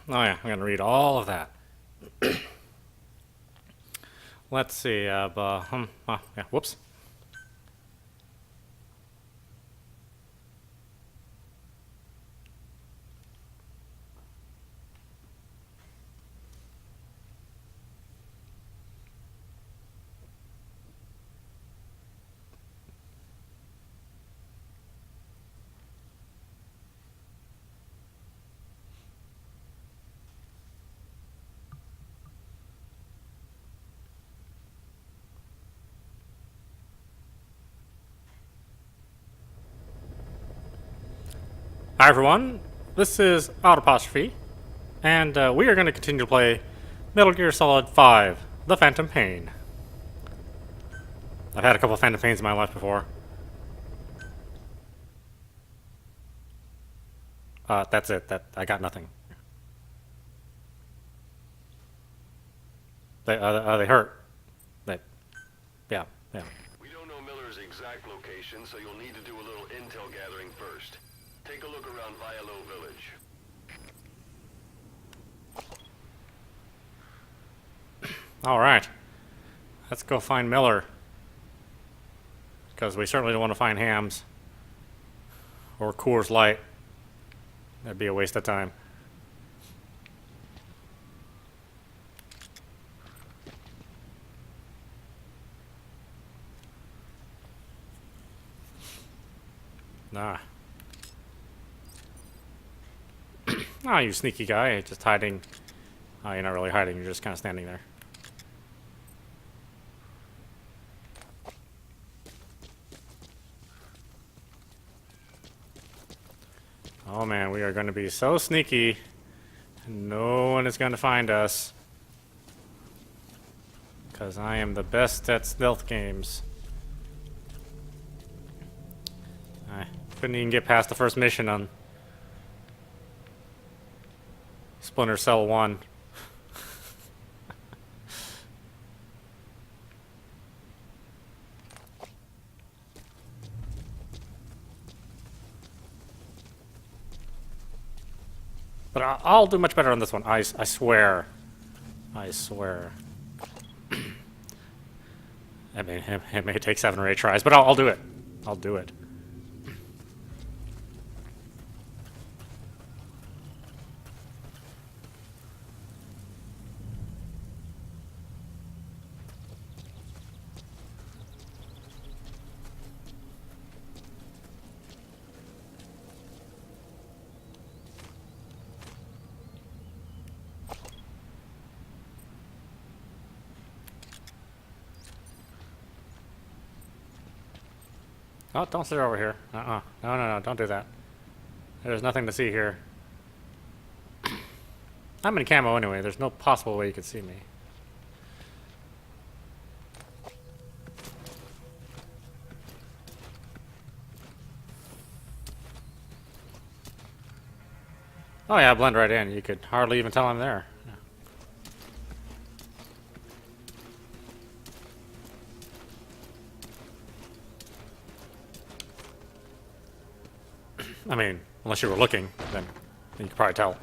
Oh yeah, I'm gonna read all of that. Let's see. Yeah. Whoops. Hi everyone. This is audap, and we are going to continue to play Metal Gear Solid 5: The Phantom Pain. I've had a couple of Phantom Pains in my life before. That's it. That I got nothing. They hurt. They, yeah, yeah. We don't know Miller's exact location, so you'll need to do a little intel gathering first. Take a look around Vialo Village. All right, let's go find Miller, because we certainly don't want to find Hams or Coors Light. That'd be a waste of time. Nah. Ah, you sneaky guy, just hiding. Oh, you're not really hiding, you're just kind of standing there. Oh man, we are going to be so sneaky. No one is going to find us. Because I am the best at stealth games. I couldn't even get past the first mission on Splinter Cell 1. But I'll do much better on this one. I swear. I swear. I mean, it may take 7 or 8 tries, but I'll do it. I'll do it. Oh, don't sit over here. No, no, don't do that. There's nothing to see here. I'm in camo anyway. There's no possible way you could see me. Oh yeah, I blend right in. You could hardly even tell I'm there. I mean, unless you were looking, then you could probably tell.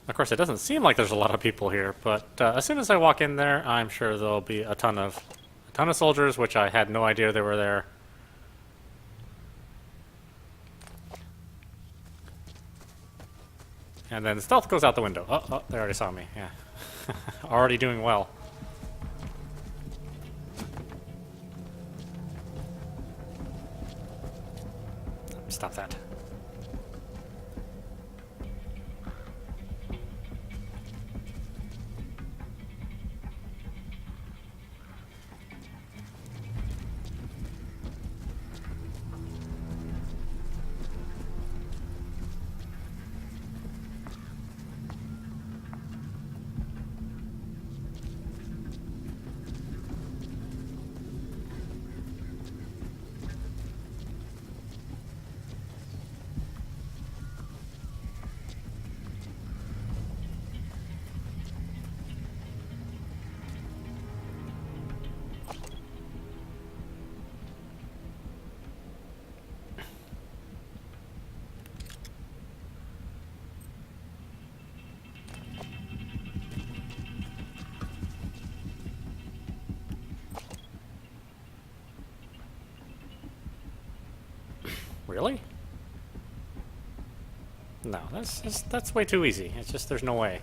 Of course, it doesn't seem like there's a lot of people here, but as soon as I walk in there, I'm sure there'll be a ton of soldiers, which I had no idea they were there. And then stealth goes out the window. Oh, they already saw me. Yeah, already doing well. Stop that. Really? No, that's way too easy. It's just there's no way.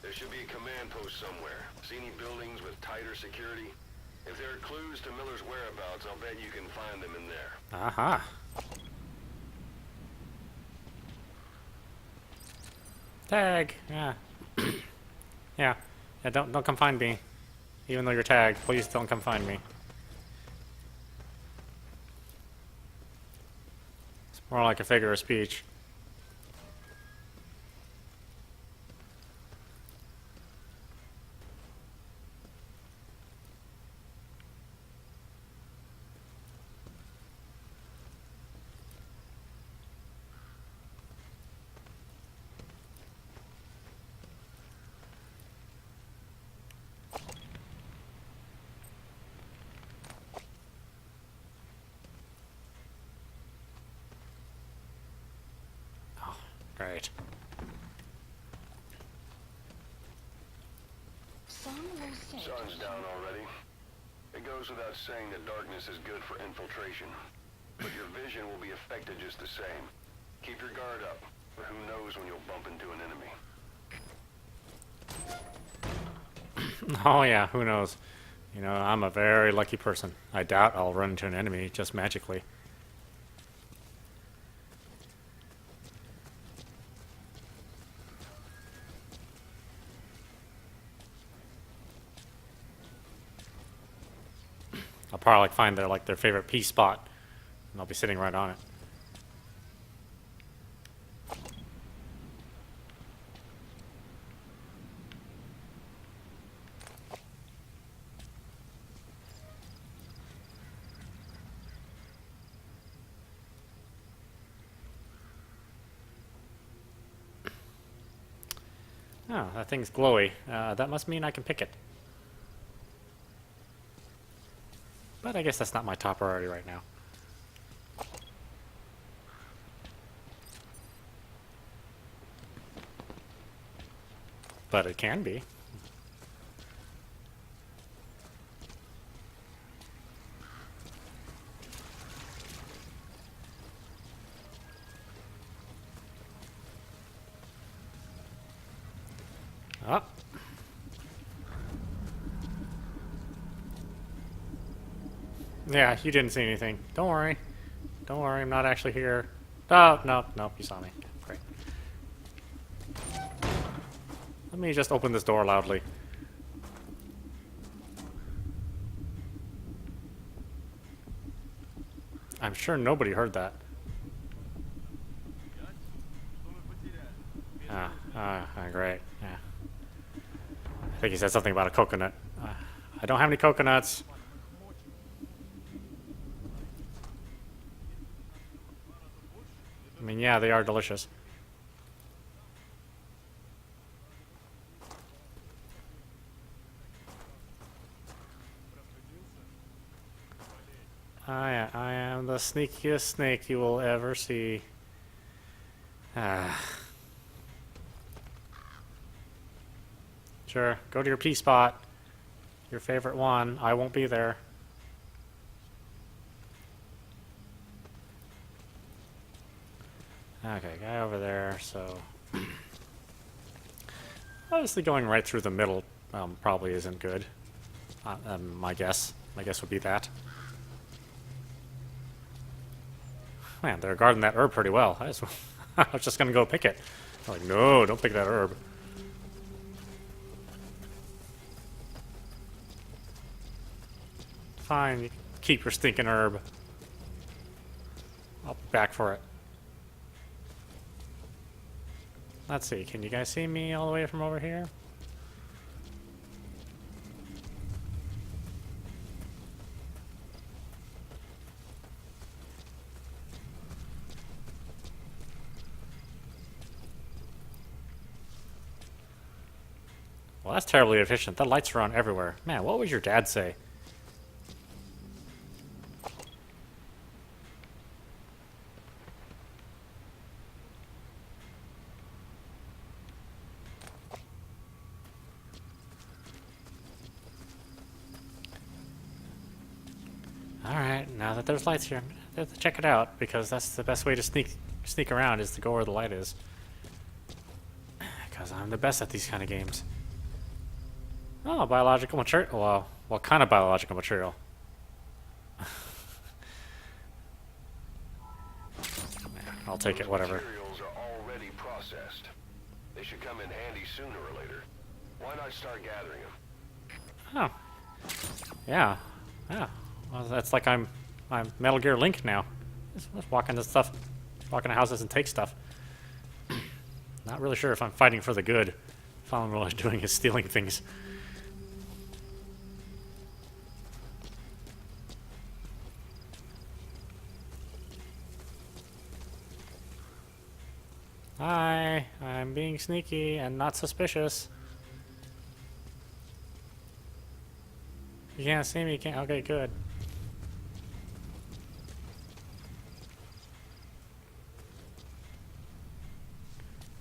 There should be a command post somewhere. See any buildings with tighter security? If there are clues to Miller's whereabouts, I'll bet you can find them in there. Aha. Tag. Yeah. Yeah. Yeah. Don't come find me. Even though you're tagged, please don't come find me. It's more like a figure of speech. Great. Sun's down already. It goes without saying that darkness is good for infiltration. But your vision will be affected just the same. Keep your guard up, or who knows when you'll bump into an enemy. Oh yeah, who knows? You know, I'm a very lucky person. I doubt I'll run into an enemy just magically. I'll probably find their favorite pea spot, and I'll be sitting right on it. Oh, that thing's glowy. That must mean I can pick it. But I guess that's not my top priority right now. But it can be. Oh. Yeah, you didn't see anything. Don't worry. Don't worry, I'm not actually here. Oh, no, no, you saw me. Great. Let me just open this door loudly. I'm sure nobody heard that. Great. Yeah. I think he said something about a coconut. I don't have any coconuts. I mean, yeah, they are delicious. I am the sneakiest snake you will ever see. Sure, go to your pea spot. Your favorite one. I won't be there. Okay, guy over there, so... Obviously going right through the middle probably isn't good. My guess would be that. Man, they're guarding that herb pretty well. I was just gonna go pick it. I'm like, no, don't pick that herb. Fine, you keep your stinking herb. I'll be back for it. Let's see, can you guys see me all the way from over here? Well, that's terribly efficient. The lights are on everywhere. Man, what would your dad say? Alright, now that there's lights here, I'm gonna have to check it out, because that's the best way to sneak around, is to go where the light is. Because I'm the best at these kind of games. Oh, biological material. Well, what kind of biological material? I'll take it, whatever. Materials are already processed. They should come in handy sooner or later. Why not start gathering them? Oh. Yeah. Yeah. Well, that's like I'm Metal Gear Link now. Just walk into stuff, walk into houses and take stuff. Not really sure if I'm fighting for the good. If all I'm really doing is stealing things. Hi, I'm being sneaky and not suspicious. You can't see me, you can't. Okay, good.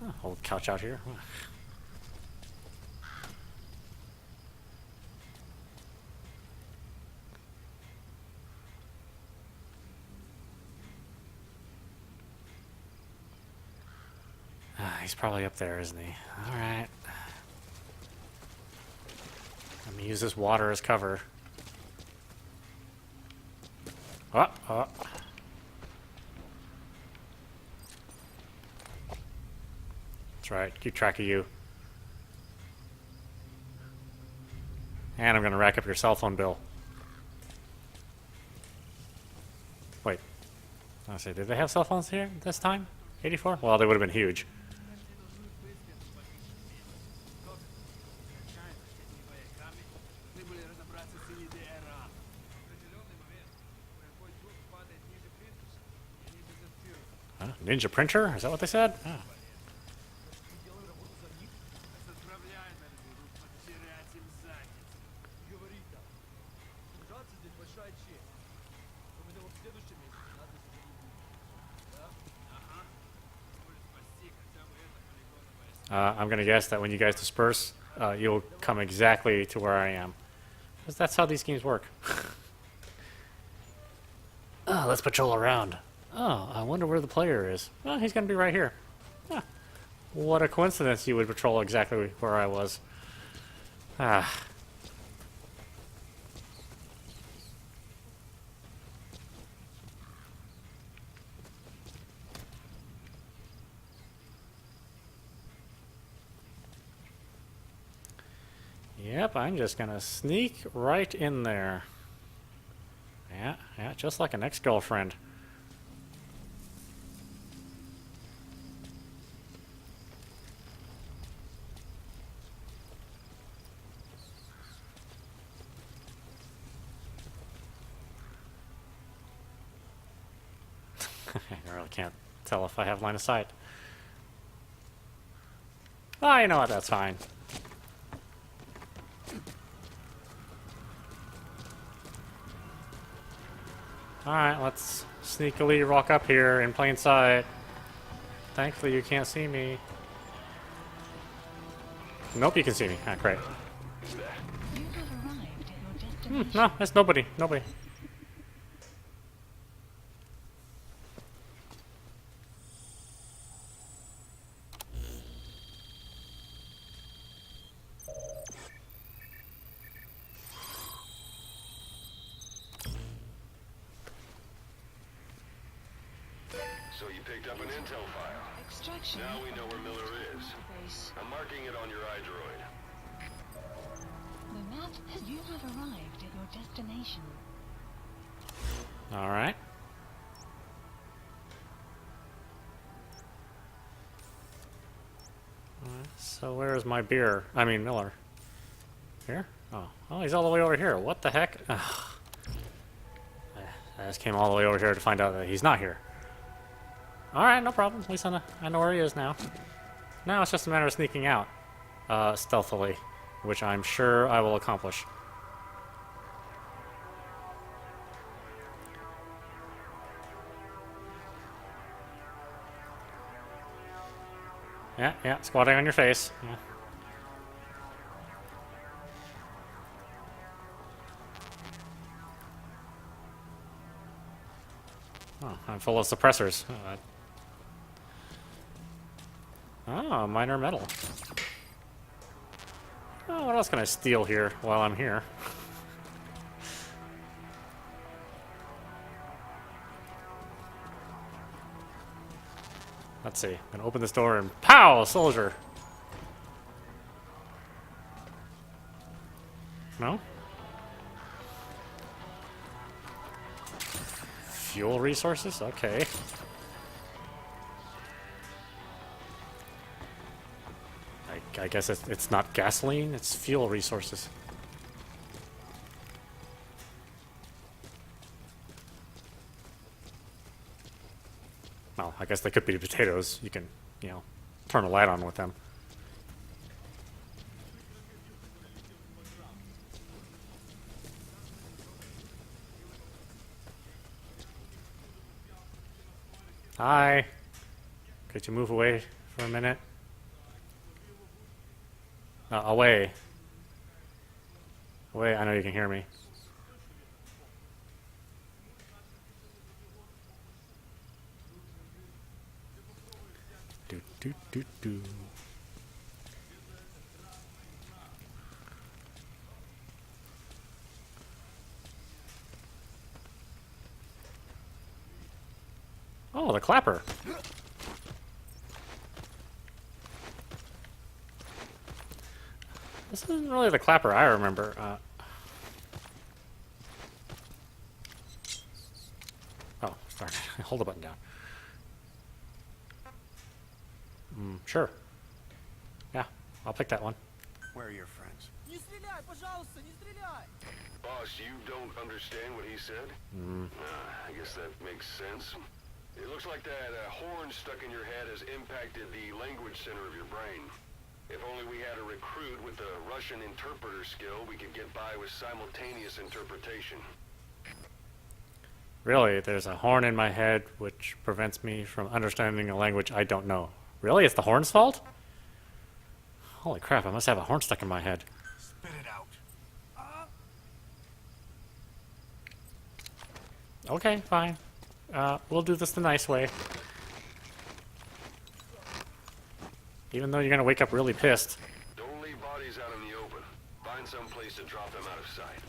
Oh, old couch out here. He's probably up there, isn't he? Alright. Let me use this water as cover. Oh, oh. That's right, keep track of you. And I'm gonna rack up your cell phone bill. Wait. I say, did they have cell phones here this time? 84? Well, they would have been huge. Huh? Ninja printer? Is that what they said? Oh. I'm going to guess that when you guys disperse, you'll come exactly to where I am. Because that's how these games work. Oh, let's patrol around. Oh, I wonder where the player is. Well, he's going to be right here. Huh. What a coincidence you would patrol exactly where I was. Ah. Yep, I'm just gonna sneak right in there. Yeah, just like an ex-girlfriend. I really can't tell if I have line of sight. Oh, you know what, that's fine. Alright, let's sneakily walk up here in plain sight. Thankfully you can't see me. Nope, you can see me. Ah, great. No, there's nobody. Nobody. So you picked up an intel file. Extraction. Now we know where Miller is. I'm marking it on your iDroid. The map has you have arrived at your destination. Alright. So where's my beer? I mean, Miller. Here? Oh, he's all the way over here. What the heck? Ugh. I just came all the way over here to find out that he's not here. Alright, no problem. At least I know where he is now. Now it's just a matter of sneaking out. Stealthily. Which I'm sure I will accomplish. Yeah, squatting on your face. Yeah. Oh, I'm full of suppressors. Oh, minor metal. Oh, what else can I steal here while I'm here? Let's see. I'm gonna open this door and pow! Soldier! No? Fuel resources? Okay. I guess it's not gasoline, it's fuel resources. Well, I guess they could be potatoes. You can, turn a light on with them. Hi. Could you move away for a minute? Away. Away, I know you can hear me. Do. Oh, the clapper. This isn't really the clapper I remember. Oh, sorry. Hold the button down. Sure. Yeah, I'll pick that one. Where are your friends? Не стреляй, пожалуйста, не стреляй! Boss, you don't understand what he said? I guess that makes sense. It looks like that horn stuck in your head has impacted the language center of your brain. If only we had a recruit with the Russian interpreter skill, we could get by with simultaneous interpretation. Really, there's a horn in my head which prevents me from understanding a language I don't know. Really? It's the horn's fault? Holy crap, I must have a horn stuck in my head. Spit it out. Okay, fine. We'll do this the nice way. Even though you're gonna wake up really pissed. Don't leave bodies out in the open. Find some place to drop them out of sight.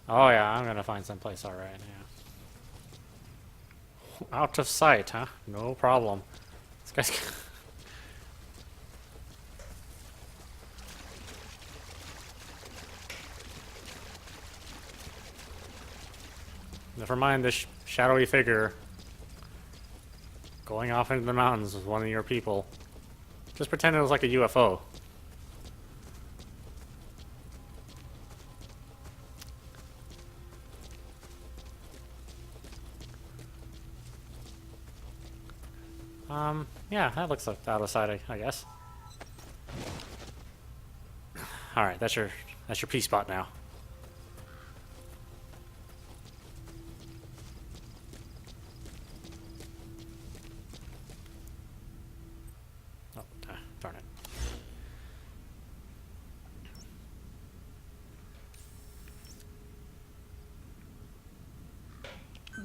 Oh yeah, I'm gonna find someplace alright, yeah. Out of sight, huh? No problem. This guy's... Never mind this shadowy figure going off into the mountains with one of your people. Just pretend it was like a UFO. Yeah, that looks like out of sight, I guess. Alright, that's your P spot now. Oh, darn it.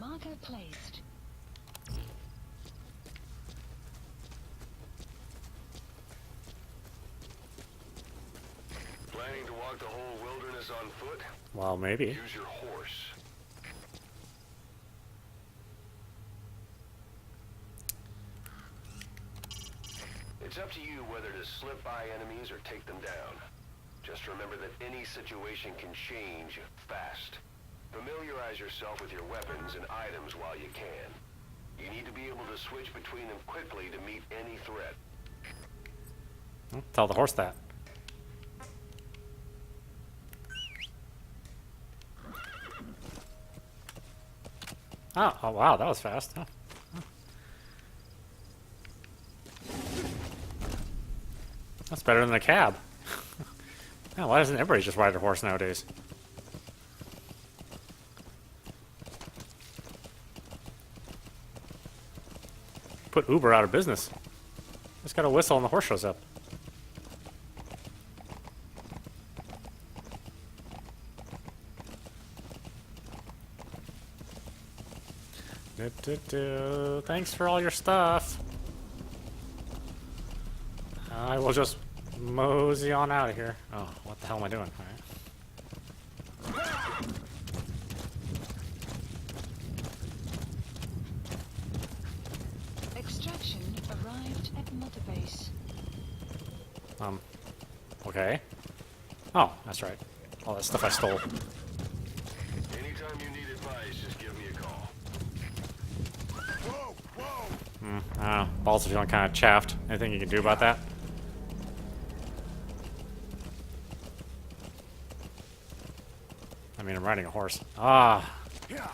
Marker placed. Planning to walk the whole wilderness on foot? Well, maybe. Use your horse. It's up to you whether to slip by enemies or take them down. Just remember that any situation can change fast. Familiarize yourself with your weapons and items while you can. You need to be able to switch between them quickly to meet any threat. Tell the horse that. Oh, wow, that was fast. Huh. That's better than a cab. Yeah, why doesn't everybody just ride a horse nowadays? Put Uber out of business. Just got a whistle and the horse shows up. Thanks for all your stuff. I will just mosey on out of here. Oh, what the hell am I doing? All right. Extraction arrived at Mother Base. Okay. Oh, that's right. All that stuff I stole. Anytime you need advice, just give me a call. Whoa, whoa! I don't know. Balls are feeling kind of chaffed. Anything you can do about that? I mean, I'm riding a horse. Ah. Yeah.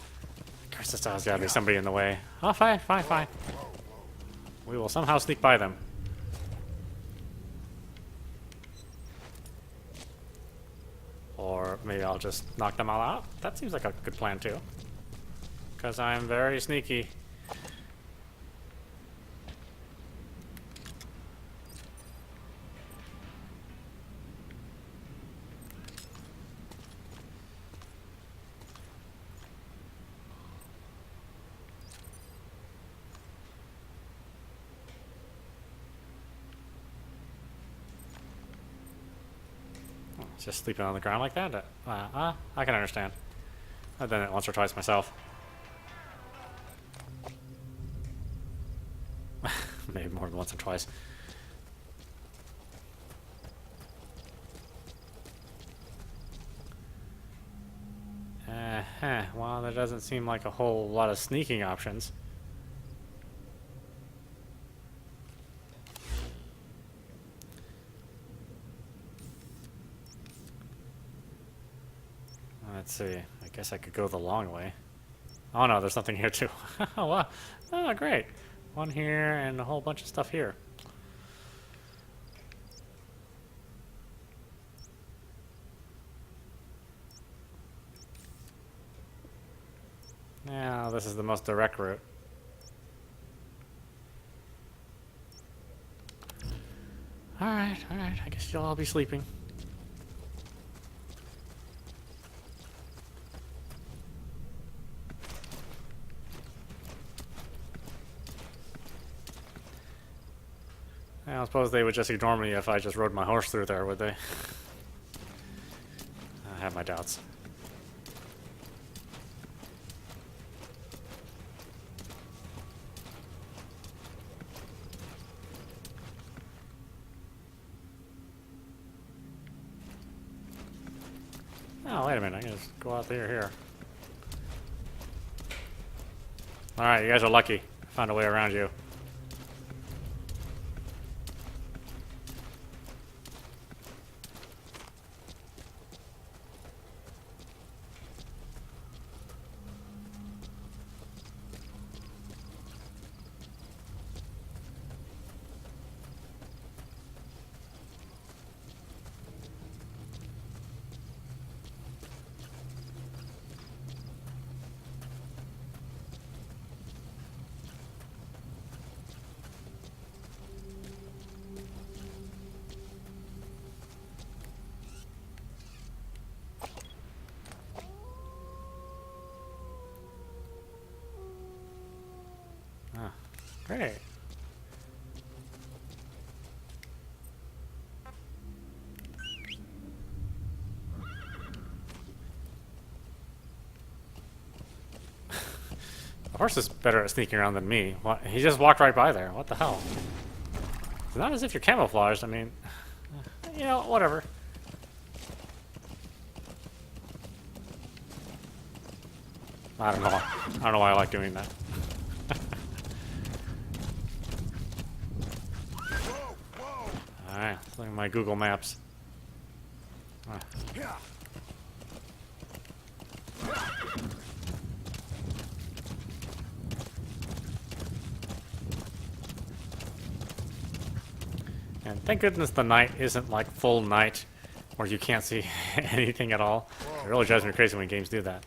Curse, this has got to be somebody in the way. Oh, fine, fine, fine. We will somehow sneak by them. Or maybe I'll just knock them all out. That seems like a good plan, too. Because I'm very sneaky. Just sleeping on the ground like that? I can understand. I've done it once or twice myself. Maybe more than once or twice. Well, there doesn't seem like a whole lot of sneaking options. Let's see. I guess I could go the long way. Oh no, there's something here too. Oh wow. Oh great. One here and a whole bunch of stuff here. Yeah, this is the most direct route. Alright, I guess you'll all be sleeping. I don't suppose they would just ignore me if I just rode my horse through there, would they? I have my doubts. Oh, wait a minute. I can just go out there here. Alright, you guys are lucky. I found a way around you. Great. The horse is better at sneaking around than me. What? He just walked right by there. What the hell? It's not as if you're camouflaged. I mean, you know, whatever. I don't know. I don't know why I like doing that. Alright, look at my Google Maps. Yeah. And thank goodness the night isn't like full night where you can't see anything at all. It really drives me crazy when games do that.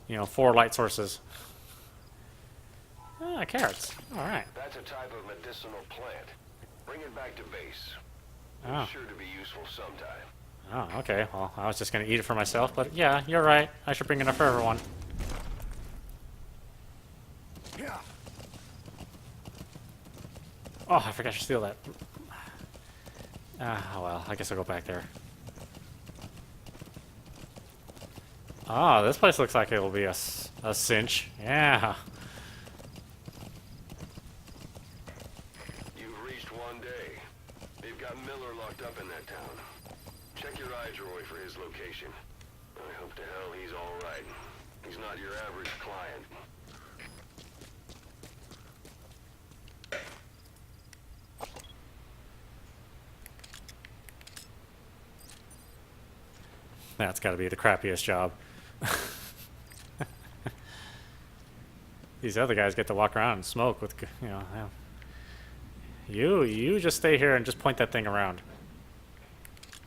You know, 4 light sources. Ah, carrots. Alright. That's a type of medicinal plant. Bring it back to base. Oh. It's sure to be useful sometime. Oh, okay. Well, I was just gonna eat it for myself, but yeah, you're right. I should bring it up for everyone. Yeah. Oh, I forgot to steal that. Ah, well, I guess I'll go back there. Oh, this place looks like it will be a cinch. Yeah. You've reached one day. They've got Miller locked up in that town. Check your iDroid for his location. I hope to hell he's all right. He's not your average client. That's got to be the crappiest job. These other guys get to walk around and smoke with, you know. You just stay here and just point that thing around.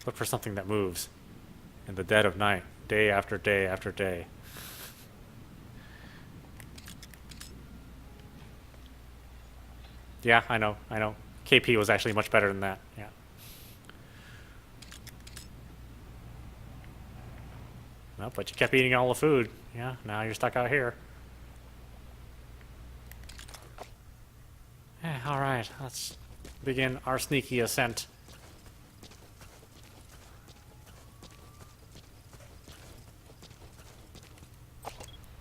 Look for something that moves in the dead of night, day after day after day. Yeah, I know. KP was actually much better than that. Yeah. Well, but you kept eating all the food. Yeah, now you're stuck out here. Yeah, alright, let's begin our sneaky ascent.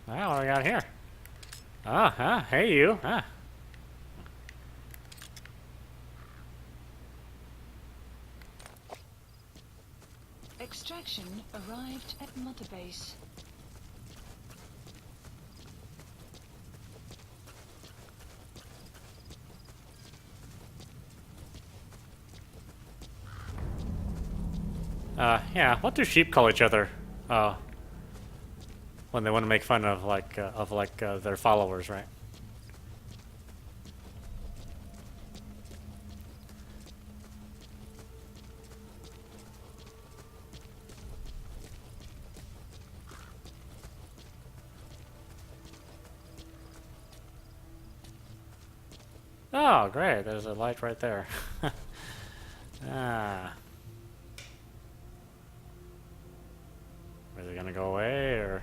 Well, what do we got here? Hey you. Extraction arrived at Mother Base. Yeah, what do sheep call each other? When they want to make fun of their followers, right? Oh, great, there's a light right there. Ah. Is it gonna go away, or?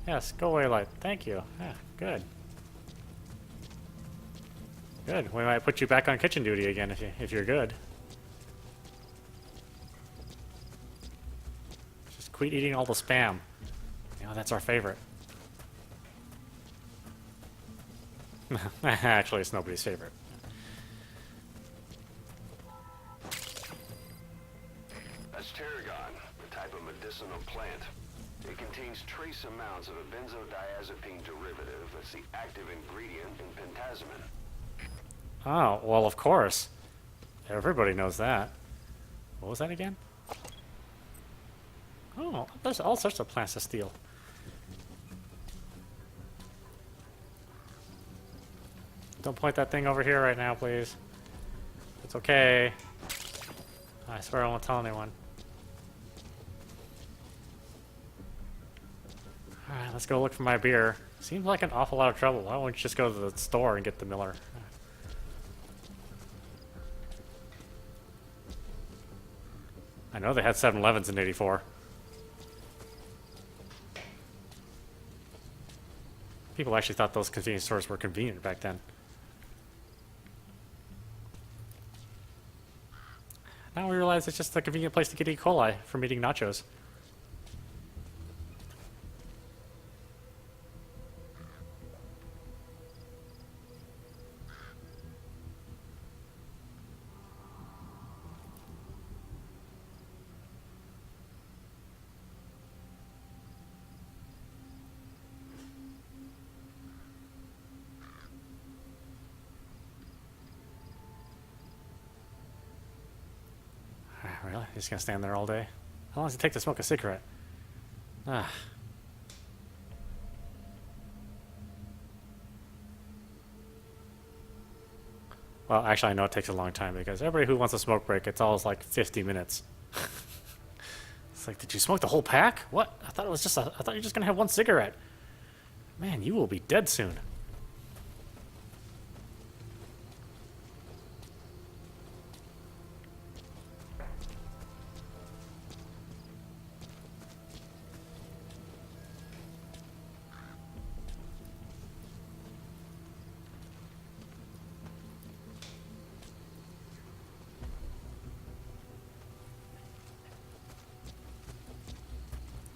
Yes, go away light. Thank you. Yeah, good. Good. We might put you back on kitchen duty again if you're good. Just quit eating all the spam. You know, that's our favorite. Actually, it's nobody's favorite. That's tarragon, a type of medicinal plant. It contains trace amounts of a benzodiazepine derivative that's the active ingredient in pentazemin. Oh, well, of course. Everybody knows that. What was that again? Oh, there's all sorts of plants to steal. Don't point that thing over here right now, please. It's okay. I swear I won't tell anyone. Alright, let's go look for my beer. Seems like an awful lot of trouble. Why don't you just go to the store and get the Miller? I know they had 7-Elevens in '84. People actually thought those convenience stores were convenient back then. Now we realize it's just a convenient place to get E. coli from eating nachos. He's gonna stand there all day. How long does it take to smoke a cigarette? Ah. Well, actually, I know it takes a long time because everybody who wants a smoke break, it's always like 50 minutes. It's like, did you smoke the whole pack? What? I thought it was just I thought you were just gonna have one cigarette. Man, you will be dead soon.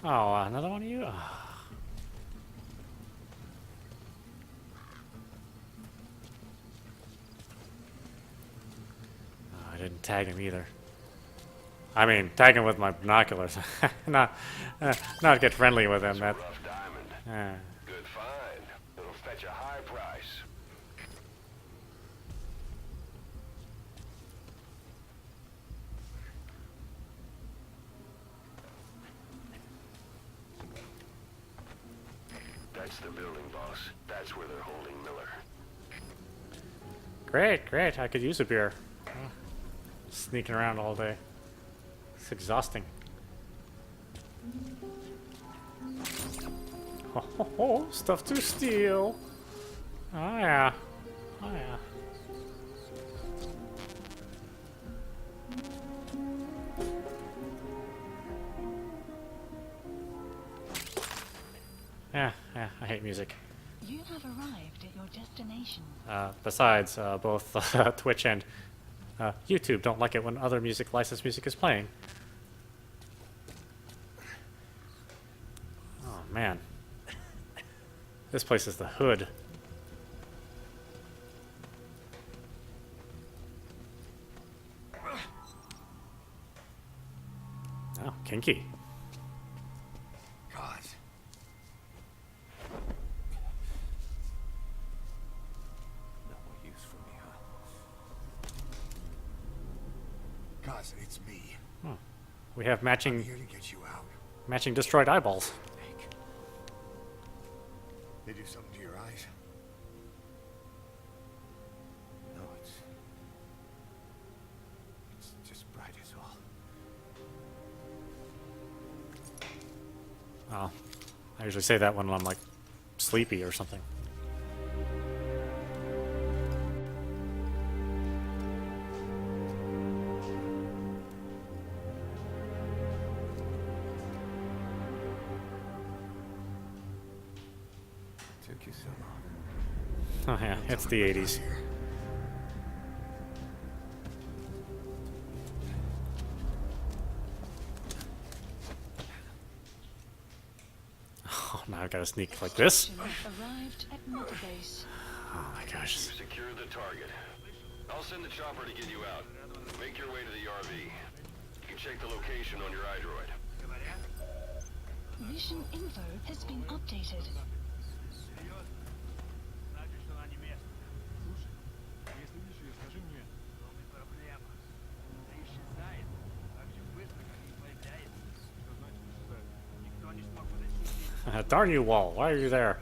Oh, another one of you? Ah. Oh, I didn't tag him either. I mean, tag him with my binoculars. not get friendly with him. That. Rough diamond. Good find. It'll fetch a high price. That's the building, boss. That's where they're holding Miller. Great, great. I could use a beer. Sneaking around all day. It's exhausting. Oh, stuff to steal. Oh yeah. Oh yeah. Yeah, I hate music. You have arrived at your destination. Besides, both Twitch and YouTube don't like it when other licensed music is playing. Oh man. This place is the hood. Oh, kinky. God. No more use for me, huh? God, it's me. We have I'm matching here to get you out. destroyed eyeballs. Nick. They do something to your eyes? No, it's just bright as all. Oh, I usually say that when I'm like sleepy or something. Took you so long. Oh yeah, it's the 80s. Here. Oh, now I've got to sneak like this. Arrived at Mother Base. Oh my gosh. Secure the target. I'll send the chopper to get you out. Make your way to the RV. You can check the location on your iDroid. Mission info has been updated. Darn you, Wall. Why are you there?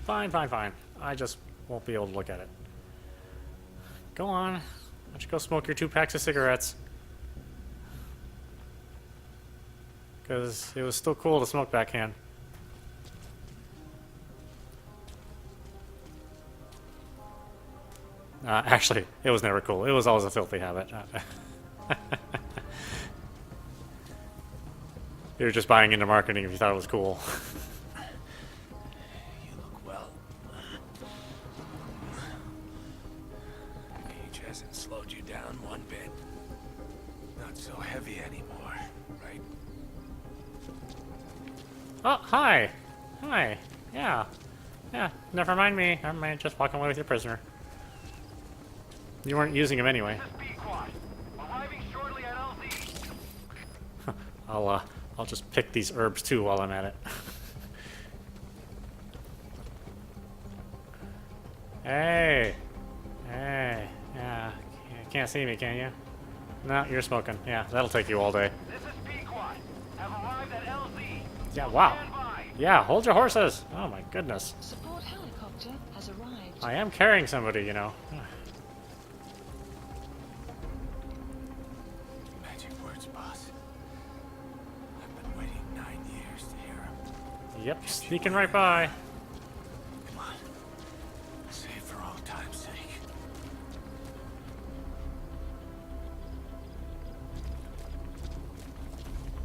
Fine, fine, fine. I just won't be able to look at it. Go on. Why don't you go smoke your 2 packs of cigarettes? Because it was still cool to smoke backhand. Actually, it was never cool. It was always a filthy habit. You were just buying into marketing if you thought it was cool. You look well. Age hasn't slowed you down one bit. Not so heavy anymore, right? Oh, hi. Hi. Yeah. Yeah, never mind me. Never mind, just walking away with your prisoner. You weren't using him anyway. Arriving shortly at LZ. I'll just pick these herbs too while I'm at it. Hey. Hey. Yeah. Can't see me, can you? No, you're smoking. Yeah, that'll take you all day. This is Pequot. Have arrived at LZ. Yeah, wow. Stand by. Yeah, hold your horses. Oh my goodness. Support helicopter has arrived. I am carrying somebody, you know. Magic words, boss. I've been waiting 9 years to hear them. Yep, sneaking right by. Come on. Say it for all time's sake.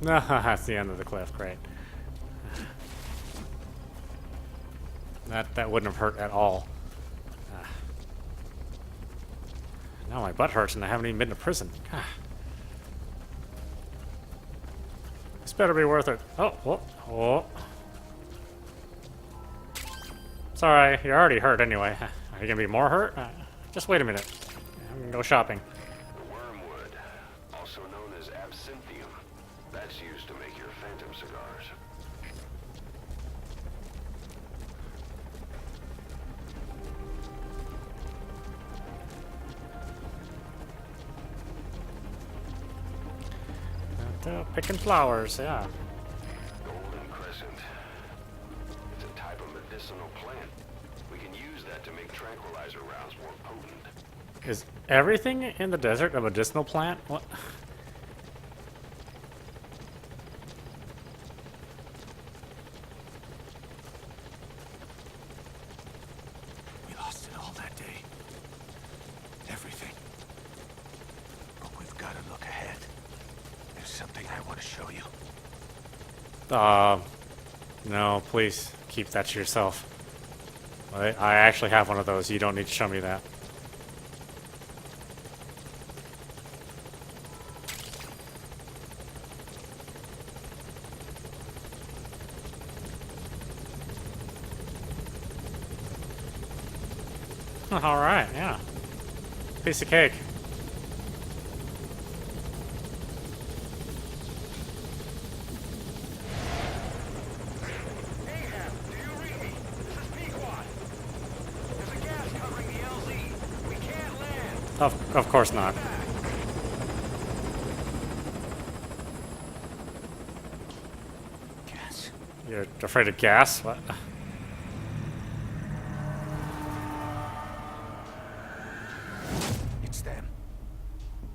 No, that's the end of the cliff. Great. That wouldn't have hurt at all. Now my butt hurts and I haven't even been to prison. This better be worth it. Oh, oh, oh. Sorry, you're already hurt anyway. Are you gonna be more hurt? Just wait a minute. I'm gonna go shopping. Wormwood, also known as absinthium. That's used to make your phantom cigars. Picking flowers, yeah. Golden crescent. It's a type of medicinal plant. We can use that to make tranquilizer rounds more potent. Is everything in the desert a medicinal plant? What? We lost it all that day. Everything. But we've got to look ahead. There's something I want to show you. No, please keep that to yourself. I actually have one of those. You don't need to show me that. All right, yeah. Piece of cake. Ahab, do you read me? This is Pequot. There's a gas covering the LZ. We can't land. Of course not. Gas. You're afraid of gas? What? It's them.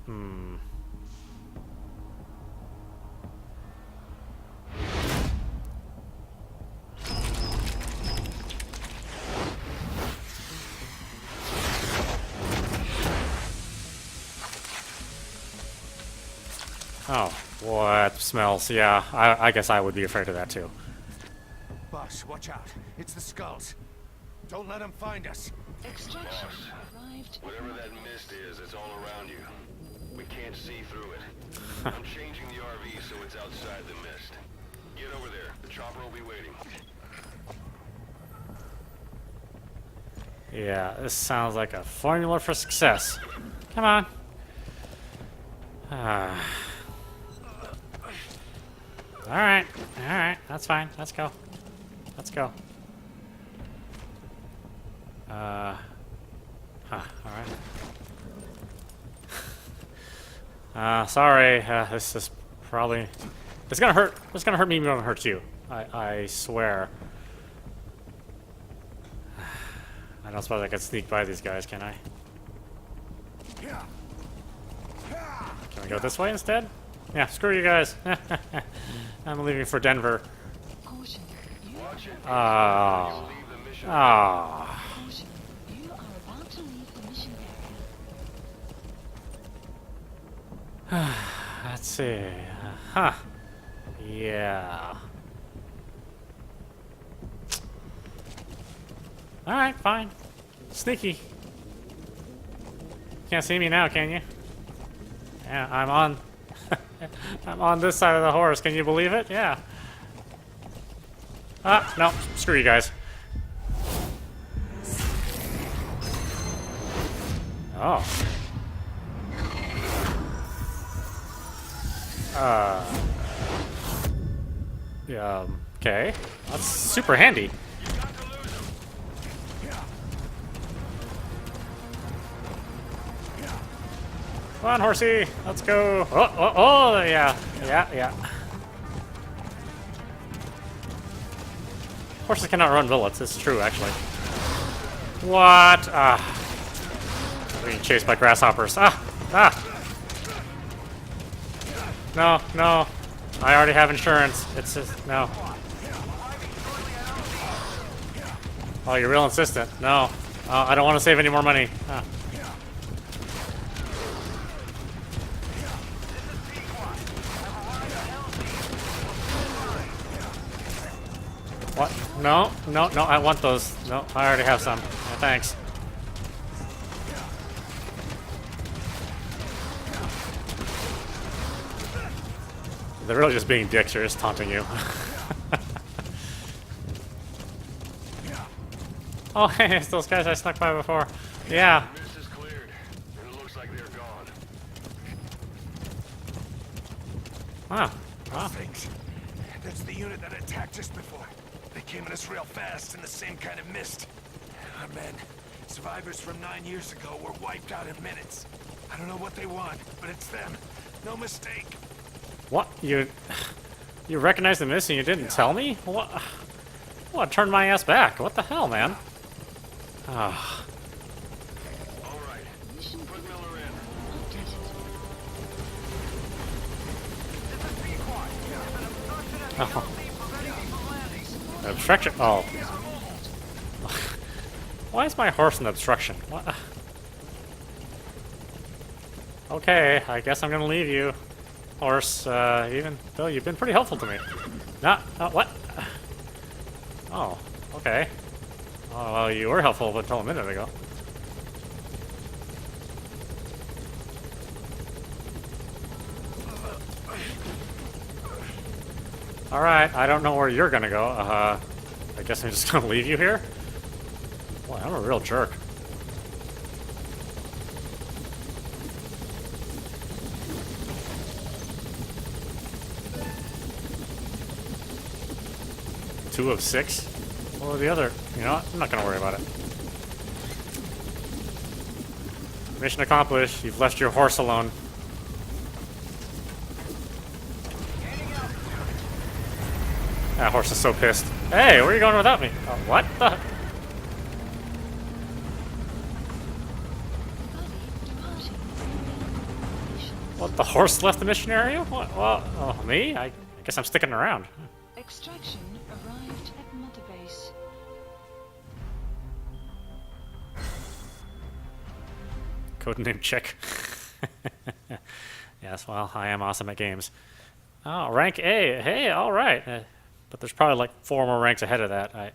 Hmm. Oh, what smells? Yeah, I guess I would be afraid of that too. Boss, watch out. It's the skulls. Don't let them find us. Extraction arrived. Whatever that mist is, it's all around you. We can't see through it. I'm changing the RV so it's outside the mist. Get over there. The chopper will be waiting. Yeah, this sounds like a formula for success. Come on. Alright, that's fine. Let's go. Let's go. Alright. Sorry, this is probably... It's gonna hurt. It's gonna hurt me more than it hurts you. I swear. I don't suppose I can sneak by these guys, can I? Can we go this way instead? Yeah, screw you guys. I'm leaving for Denver. Caution. You Watch it. Oh. Leave the mission. Oh. caution. You are about to leave the mission area. Let's see. Huh. Yeah. Alright, fine. Sneaky. Can't see me now, can you? Yeah, I'm on... I'm on this side of the horse. Can you believe it? Yeah. Ah, no. Screw you guys. Oh. Yeah, okay. That's super handy. Come on, horsey. Let's go. Oh, yeah. Yeah. Horses cannot run bullets. It's true, actually. What? Being chased by grasshoppers. No. I already have insurance. It's just, no. Oh, you're real insistent. No. I don't want to save any more money. What? No, I want those. No, I already have some. Yeah, thanks. They're really just being dicks, they're just taunting you. Oh, hey, it's those guys I snuck by before. Yeah. Mist is cleared, and it looks like they're gone. Wow. Things. That's the unit that attacked us before. They came at us real fast in the same kind of mist. Our men, survivors from 9 years ago, were wiped out in minutes. I don't know what they want, but it's them. No mistake. What? You recognized the miss and you didn't tell me? What? Turned my ass back. What the hell, man? Ah. All right, Mission put Miller in. Oh. Obstruction. Oh. Why is my horse an obstruction? What? Okay, I guess I'm gonna leave you, horse. Even though you've been pretty helpful to me. What? Oh, okay. Oh, well, you were helpful until a minute ago. Alright, I don't know where you're gonna go. I guess I'm just gonna leave you here? Boy, I'm a real jerk. Two of 6? What were the other? You know what? I'm not gonna worry about it. Mission accomplished. You've left your horse alone. That horse is so pissed. Hey, where are you going without me? Oh, what the? Buddy departing. Missions. What, the horse left the mission area? What? Well, oh, me? I guess I'm sticking around. Extraction arrived at Mother Base. Codename Chick. Yes, well, I am awesome at games. Oh, rank A. Hey, all right. But there's probably like 4 more ranks ahead of that.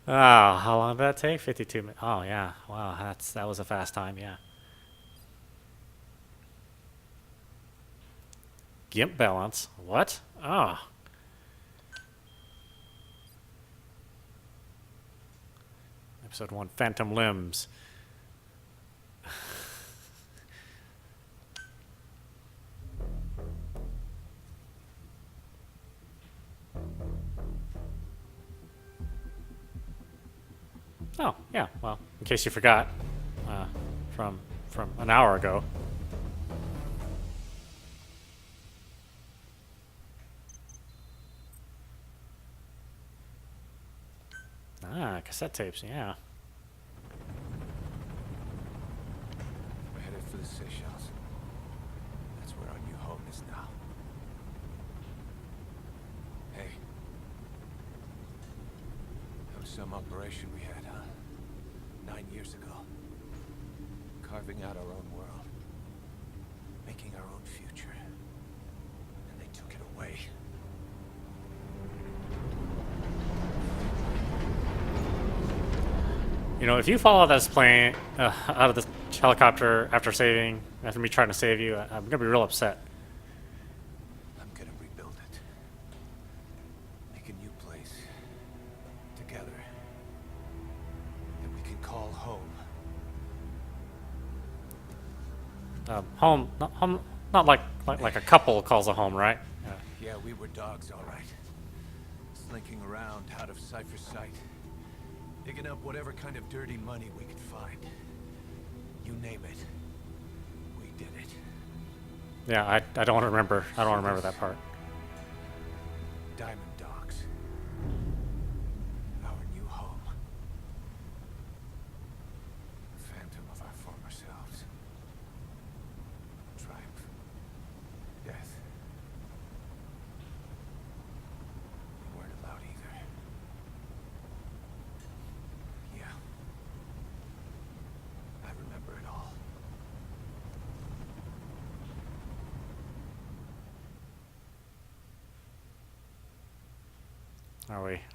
Oh, how long did that take? 52 minutes. Oh, yeah. Wow, that was a fast time, yeah. Gimp balance. What? Oh. Episode 1, Phantom Limbs. Oh, yeah, well, in case you forgot, from an hour ago. Ah, cassette tapes, yeah. We're headed for the Seychelles. That's where our new home is now. Hey. That was some operation we had, huh? 9 years ago. Carving out our own world. Making our own future. And they took it away. You know, if you fall out of this plane, out of this helicopter after me trying to save you, I'm gonna be real upset. I'm gonna rebuild it. Make a new place. Together. That we can call home. Home, not like a couple calls a home, right? Yeah, we were dogs, all right. Slinking around out of Cypher's sight. Digging up whatever kind of dirty money we could find. You name it. We did it. Yeah, I don't remember. I don't remember that part. Diamond Dogs. Our new home. Phantom of our former selves. Triumph. Death. We weren't allowed either. Yeah. I remember it all.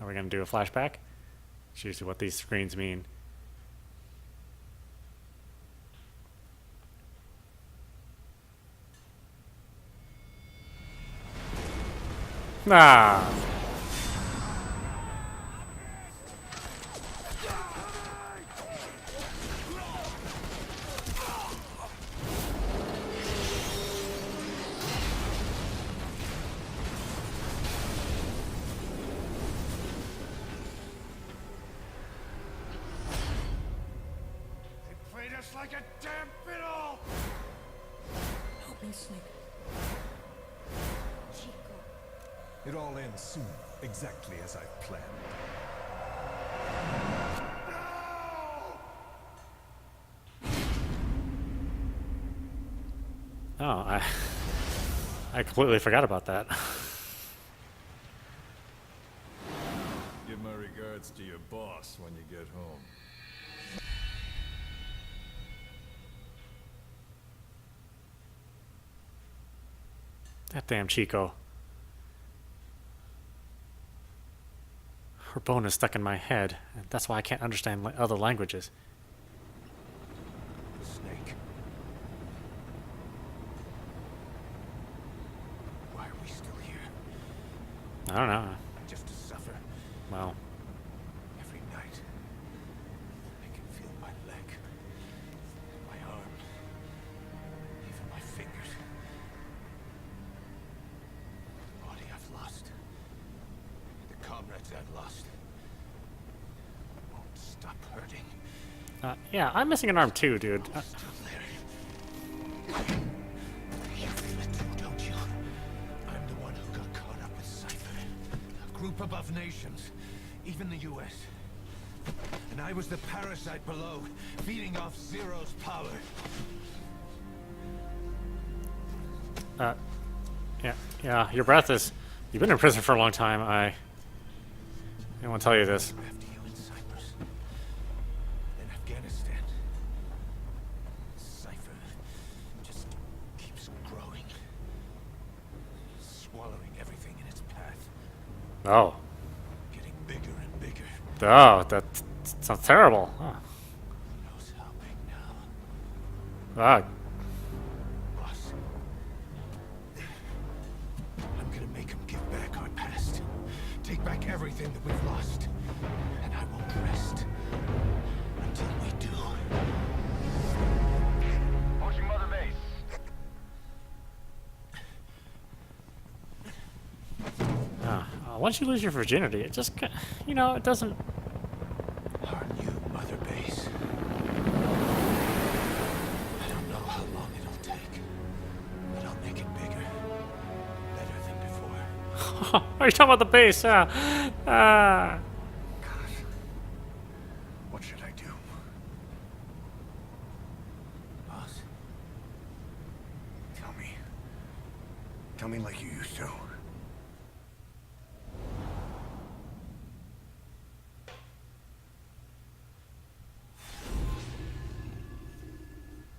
Are we gonna do a flashback? It's usually what these screens mean. Ah. They played us like a damn fiddle! Help me, Snake. Chico. It all ends soon, exactly as I've planned. Oh, I completely forgot about that. Give my regards to your boss when you get home. That damn Chico. Her bone is stuck in my head, and that's why I can't understand other languages. The snake. Why are we still here? I don't know. Just to suffer. Well, Every night, I can feel my leg, my arm, even my fingers. The body I've lost, the comrades I've lost, won't stop hurting. yeah, I'm missing an arm too, dude. Still there. You feel it too, don't you? I'm the one who got caught up with Cypher. A group above nations, even the U.S. And I was the parasite below, feeding off Zero's power. Yeah, your breath is... You've been in prison for a long time. I didn't want to tell you this. After you in Cyprus, then Afghanistan. Cypher just keeps growing, swallowing everything in its path, Oh. getting bigger and bigger. Oh, that sounds terrible. Huh. Who knows how big now? Ah, Boss. I'm gonna make him give back our past. Take back everything that we've lost. And I won't rest until we do. Pushing Mother Base. once you lose your virginity, it just, you know, it doesn't... Our new Mother Base. I don't know how long it'll take, but I'll make it bigger. Better than before. Are you talking about the base? What should I do? Boss? Tell me. Tell me like you used to.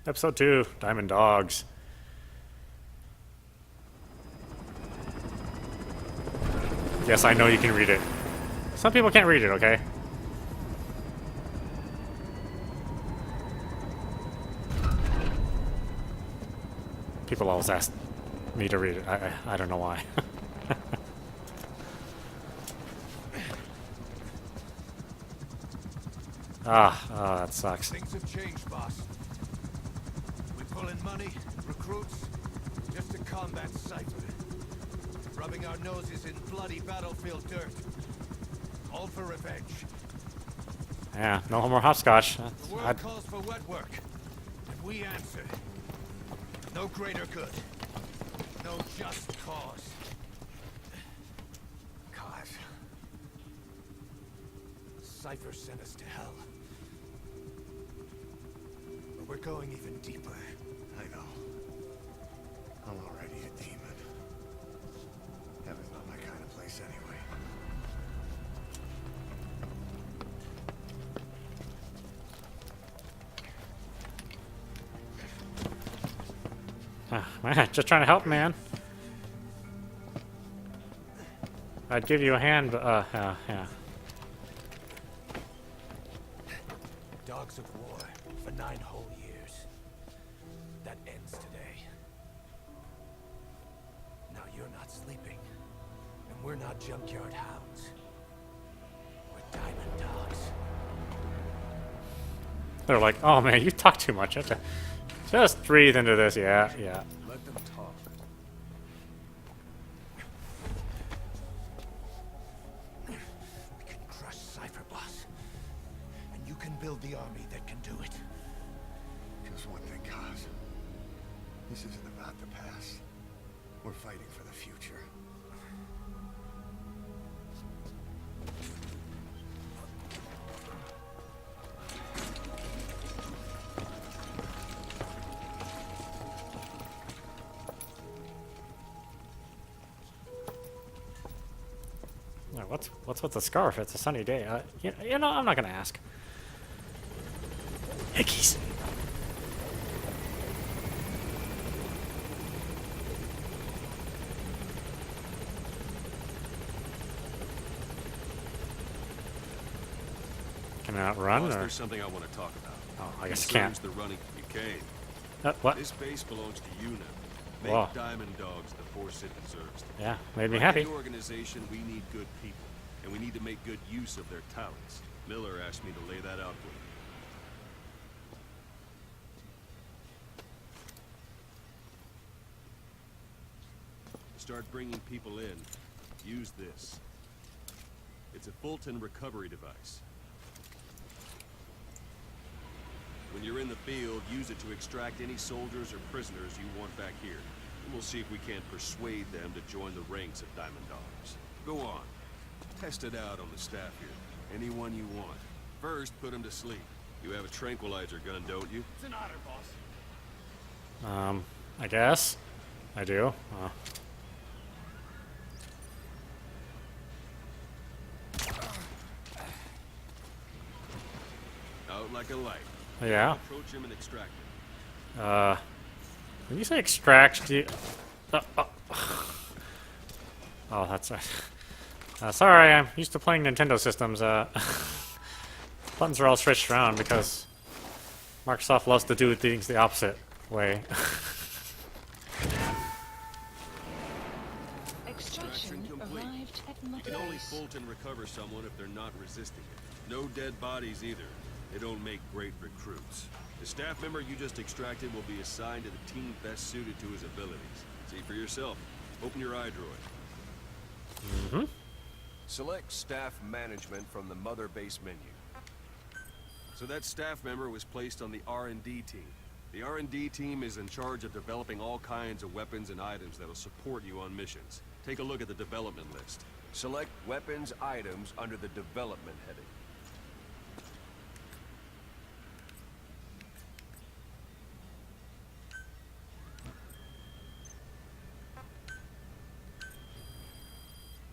Episode 2, Diamond Dogs. Yes, I know you can read it. Some people can't read it, okay? People always ask me to read it. I don't know why. That sucks. Things have changed, boss. We pull in money, recruits, just to combat Cypher. Rubbing our noses in bloody battlefield dirt. All for revenge. Yeah, no more hopscotch. The world calls for wet work. And we answered. No greater good. No just cause. Cause. Cypher sent us to hell. But we're going even deeper. I know. I'm already a demon. Heaven's not my kind of place anyway. Man, just trying to help, man. I'd give you a hand, but, yeah. Dogs of war for 9 whole years. That ends today. Now you're not sleeping. And we're not junkyard hounds. We're diamond dogs. They're like, oh man, you talk too much. Just breathe into this. Yeah, yeah. Let them talk. We can crush Cypher, boss. And you can build the army that can do it. Just one thing, Kaz. This isn't about the past. We're fighting for the future. Yeah, what's with the scarf? It's a sunny day. You know, I'm not gonna ask. Hickeys. Can I outrun Boss, or? there's something I want to talk about. Oh, I guess I Concerns can't. the running cocaine. What? This base belongs to you now. Make Whoa. Diamond Dogs the force it deserves. Yeah, made me Running happy. the organization, we need good people, and we need to make good use of their talents. Miller asked me to lay that out for you. Start bringing people in. Use this. It's a Fulton recovery device. When you're in the field, use it to extract any soldiers or prisoners you want back here. And we'll see if we can't persuade them to join the ranks of Diamond Dogs. Go on. Test it out on the staff here. Anyone you want. First, put them to sleep. You have a tranquilizer gun, don't you? It's an honor, boss. I guess. I do. Out like a light. Yeah. Approach him and extract him. When you say extract, do you... Oh, that's... sorry, I'm used to playing Nintendo systems. Buttons are all switched around because Microsoft loves to do things the opposite way. Extraction complete. arrived at You Mother can only Base. Fulton recover someone if they're not resisting it. No dead bodies either. They don't make great recruits. The staff member you just extracted will be assigned to the team best suited to his abilities. See for yourself. Open your iDroid. Mm-hmm. Select staff management from the Mother Base menu. So that staff member was placed on the R&D team. The R&D team is in charge of developing all kinds of weapons and items that'll support you on missions. Take a look at the development list. Select weapons items under the development heading.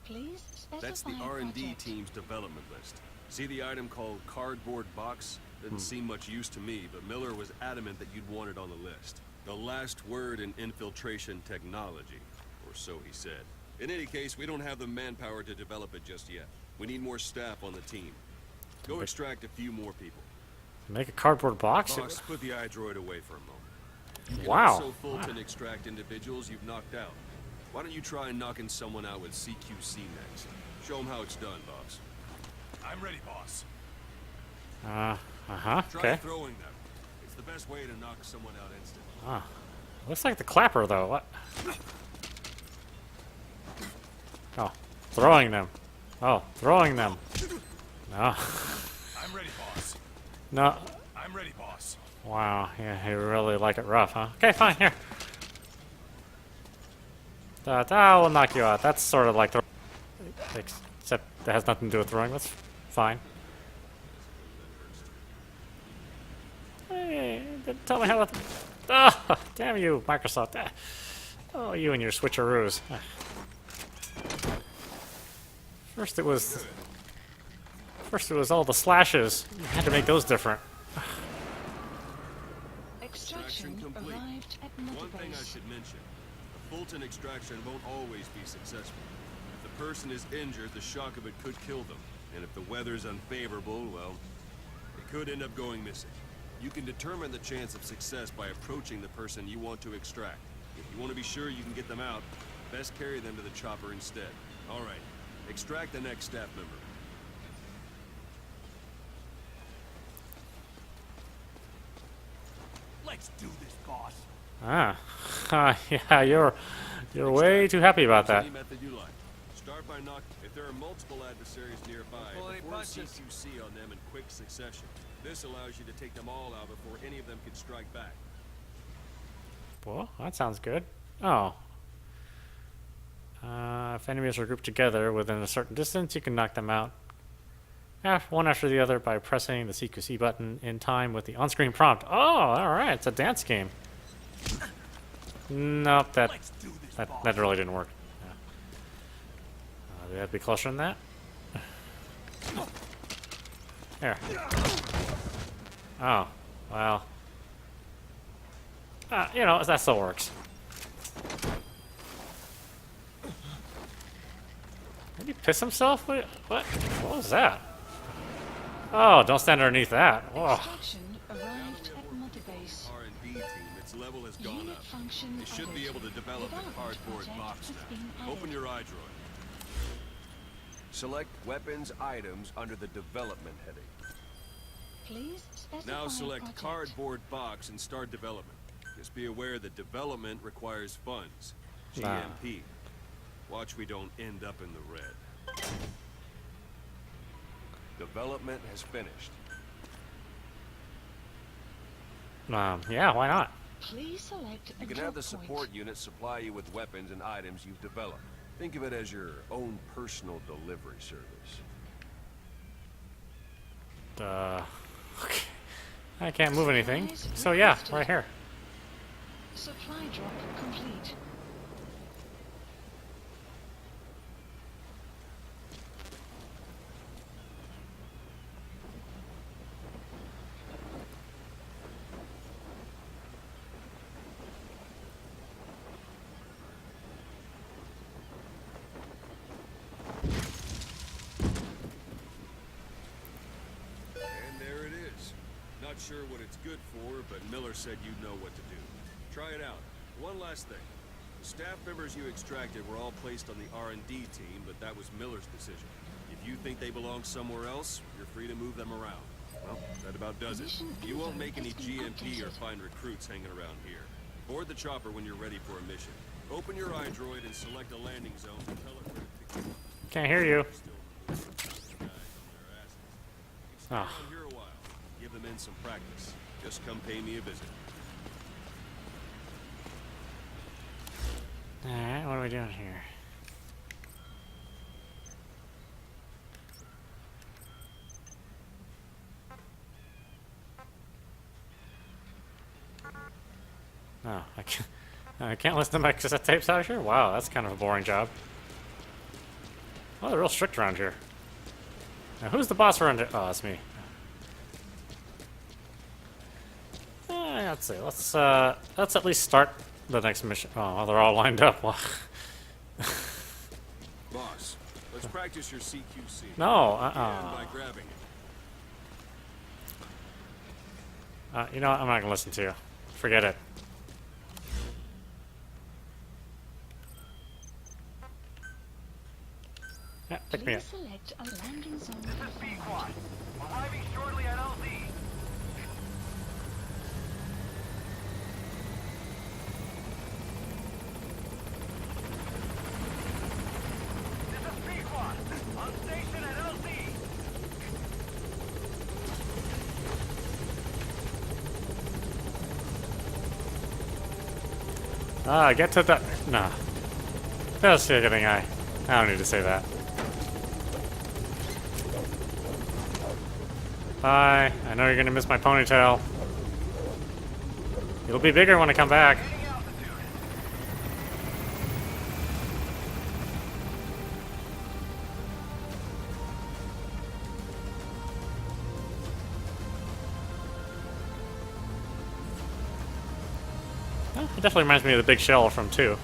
Please specify That's the R&D project. team's development list. See the item called cardboard box? Doesn't seem much use to me, but Miller was adamant that you'd want it on the list. The last word in infiltration technology, or so he said. In any case, we don't have the manpower to develop it just yet. We need more staff on the team. Go extract a few more people. Make a cardboard box? Boss, put the iDroid away for a moment. You can Wow. also Fulton extract individuals you've knocked out. Why don't you try knocking someone out with CQC next? Show them how it's done, boss. I'm ready, boss. Try Okay. throwing them. It's the best way to knock someone out instantly. Looks like the clapper, though. What? Oh, throwing them. Oh, throwing them. No. I'm ready, boss. No. I'm ready, boss. Wow, yeah, you really like it rough, huh? Okay, fine, here. That will knock you out. That's sort of like the... Except that has nothing to do with throwing. That's fine. Hey, didn't tell me how to... Ah, damn you, Microsoft. Ah. Oh, you and your switcheroos. Ah. First it was all the slashes. You had to make those different. Extraction complete. arrived at Mother One thing I Base. should mention. A Fulton extraction won't always be successful. If the person is injured, the shock of it could kill them. And if the weather's unfavorable, well, it could end up going missing. You can determine the chance of success by approaching the person you want to extract. If you want to be sure you can get them out, best carry them to the chopper instead. All right, extract the next staff member. Let's do this, boss. Ah, yeah, you're way too happy about that. Any method you like. Start by knocking. If there are multiple adversaries nearby, Pull any perform punches. CQC on them in quick succession. This allows you to take them all out before any of them can strike back. Well, that sounds good. Oh. If enemies are grouped together within a certain distance, you can knock them out one after the other by pressing the CQC button in time with the on-screen prompt. Oh, alright, it's a dance game. Nope, that really didn't work. Yeah. Do you have to be closer than that? Here. Oh, well. You know, that still works. Did he piss himself? What was that? Oh, don't stand underneath that. Whoa. Extraction arrived at Mother Base. R&D team, its level has gone Unit up. function You should be added. able to develop the Development cardboard project box has now. been Open added. your iDroid. Select weapons items under the development heading. Please specify Now select project. cardboard box and start development. Just be aware that development requires funds. Nah. GMP. Watch we don't end up in the red. Development has finished. Yeah, why not? Please select a You can drop have the point. support unit supply you with weapons and items you've developed. Think of it as your own personal delivery service. Okay. I can't move anything. Supplies So yeah, requested. right here. Supply drop complete. And there it is. Not sure what it's good for, but Miller said you'd know what to do. Try it out. One last thing. The staff members you extracted were all placed on the R&D team, but that was Miller's decision. If you think they belong somewhere else, you're free to move them around. Well, that about does it. You won't make any GMP or find recruits hanging around here. Board the chopper when you're ready for a mission. Open your iDroid and select a landing zone and tell it where to pick Can't hear you. guys on their asses. Stay Ah. around here a while. Give the men some practice. Just come pay me a visit. Alright, what are we doing here? Oh, I can't listen to my cassette tapes out here? Wow, that's kind of a boring job. Oh, they're real strict around here. Now, who's the boss around here? Oh, that's me. Let's see. Let's at least start the next mission. Oh, well, they're all lined up. Well, Boss, let's practice your CQC. no, Begin by grabbing it. you know what? I'm not gonna listen to you. Forget it. Yeah, pick me up. Please select a landing zone. This is B-Quad. Arriving shortly at LZ. This is B-Quad. On station at LZ. Get to the... No. Just kidding, I don't need to say that. Bye. I know you're gonna miss my ponytail. It'll be bigger when I come back. Well, it definitely reminds me of the big shell from 2.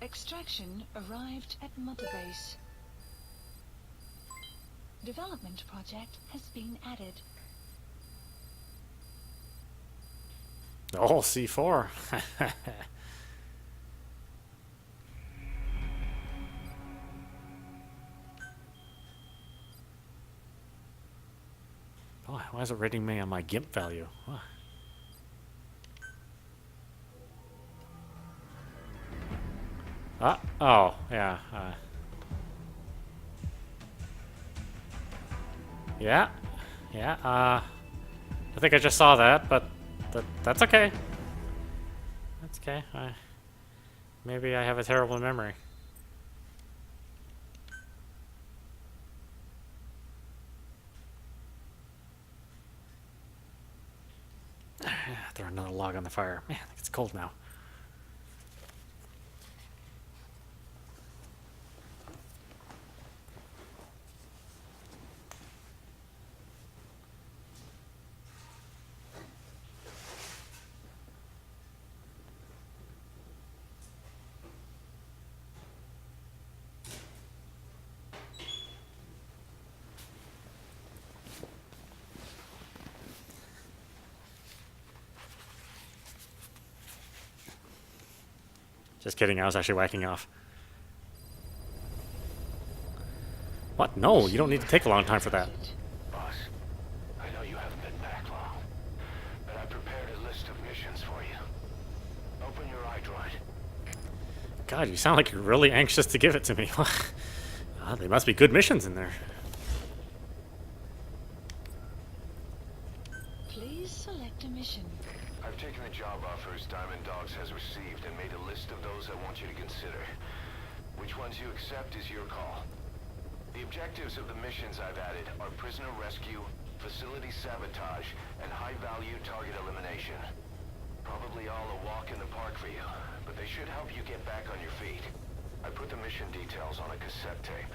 Extraction arrived at Mother Base. Development project has been added. Oh, C4. Boy, why is it rating me on my GIMP value? Huh. Oh, yeah. Yeah. I think I just saw that, but that's okay. That's okay. Maybe I have a terrible memory. Throw another log on the fire. Man, it's cold now. Just kidding, I was actually whacking off. What? No, you don't need to take a long time for that. Boss, I know you haven't been back long, but I prepared a list of missions for you. Open your iDroid. God, you sound like you're really anxious to give it to me. They must be good missions in there. Please select a mission. I've taken the job offers Diamond Dogs has received and made a list of those I want you to consider. Which ones you accept is your call. The objectives of the missions I've added are prisoner rescue, facility sabotage, and high-value target elimination. Probably all a walk in the park for you, but they should help you get back on your feet. I put the mission details on a cassette tape.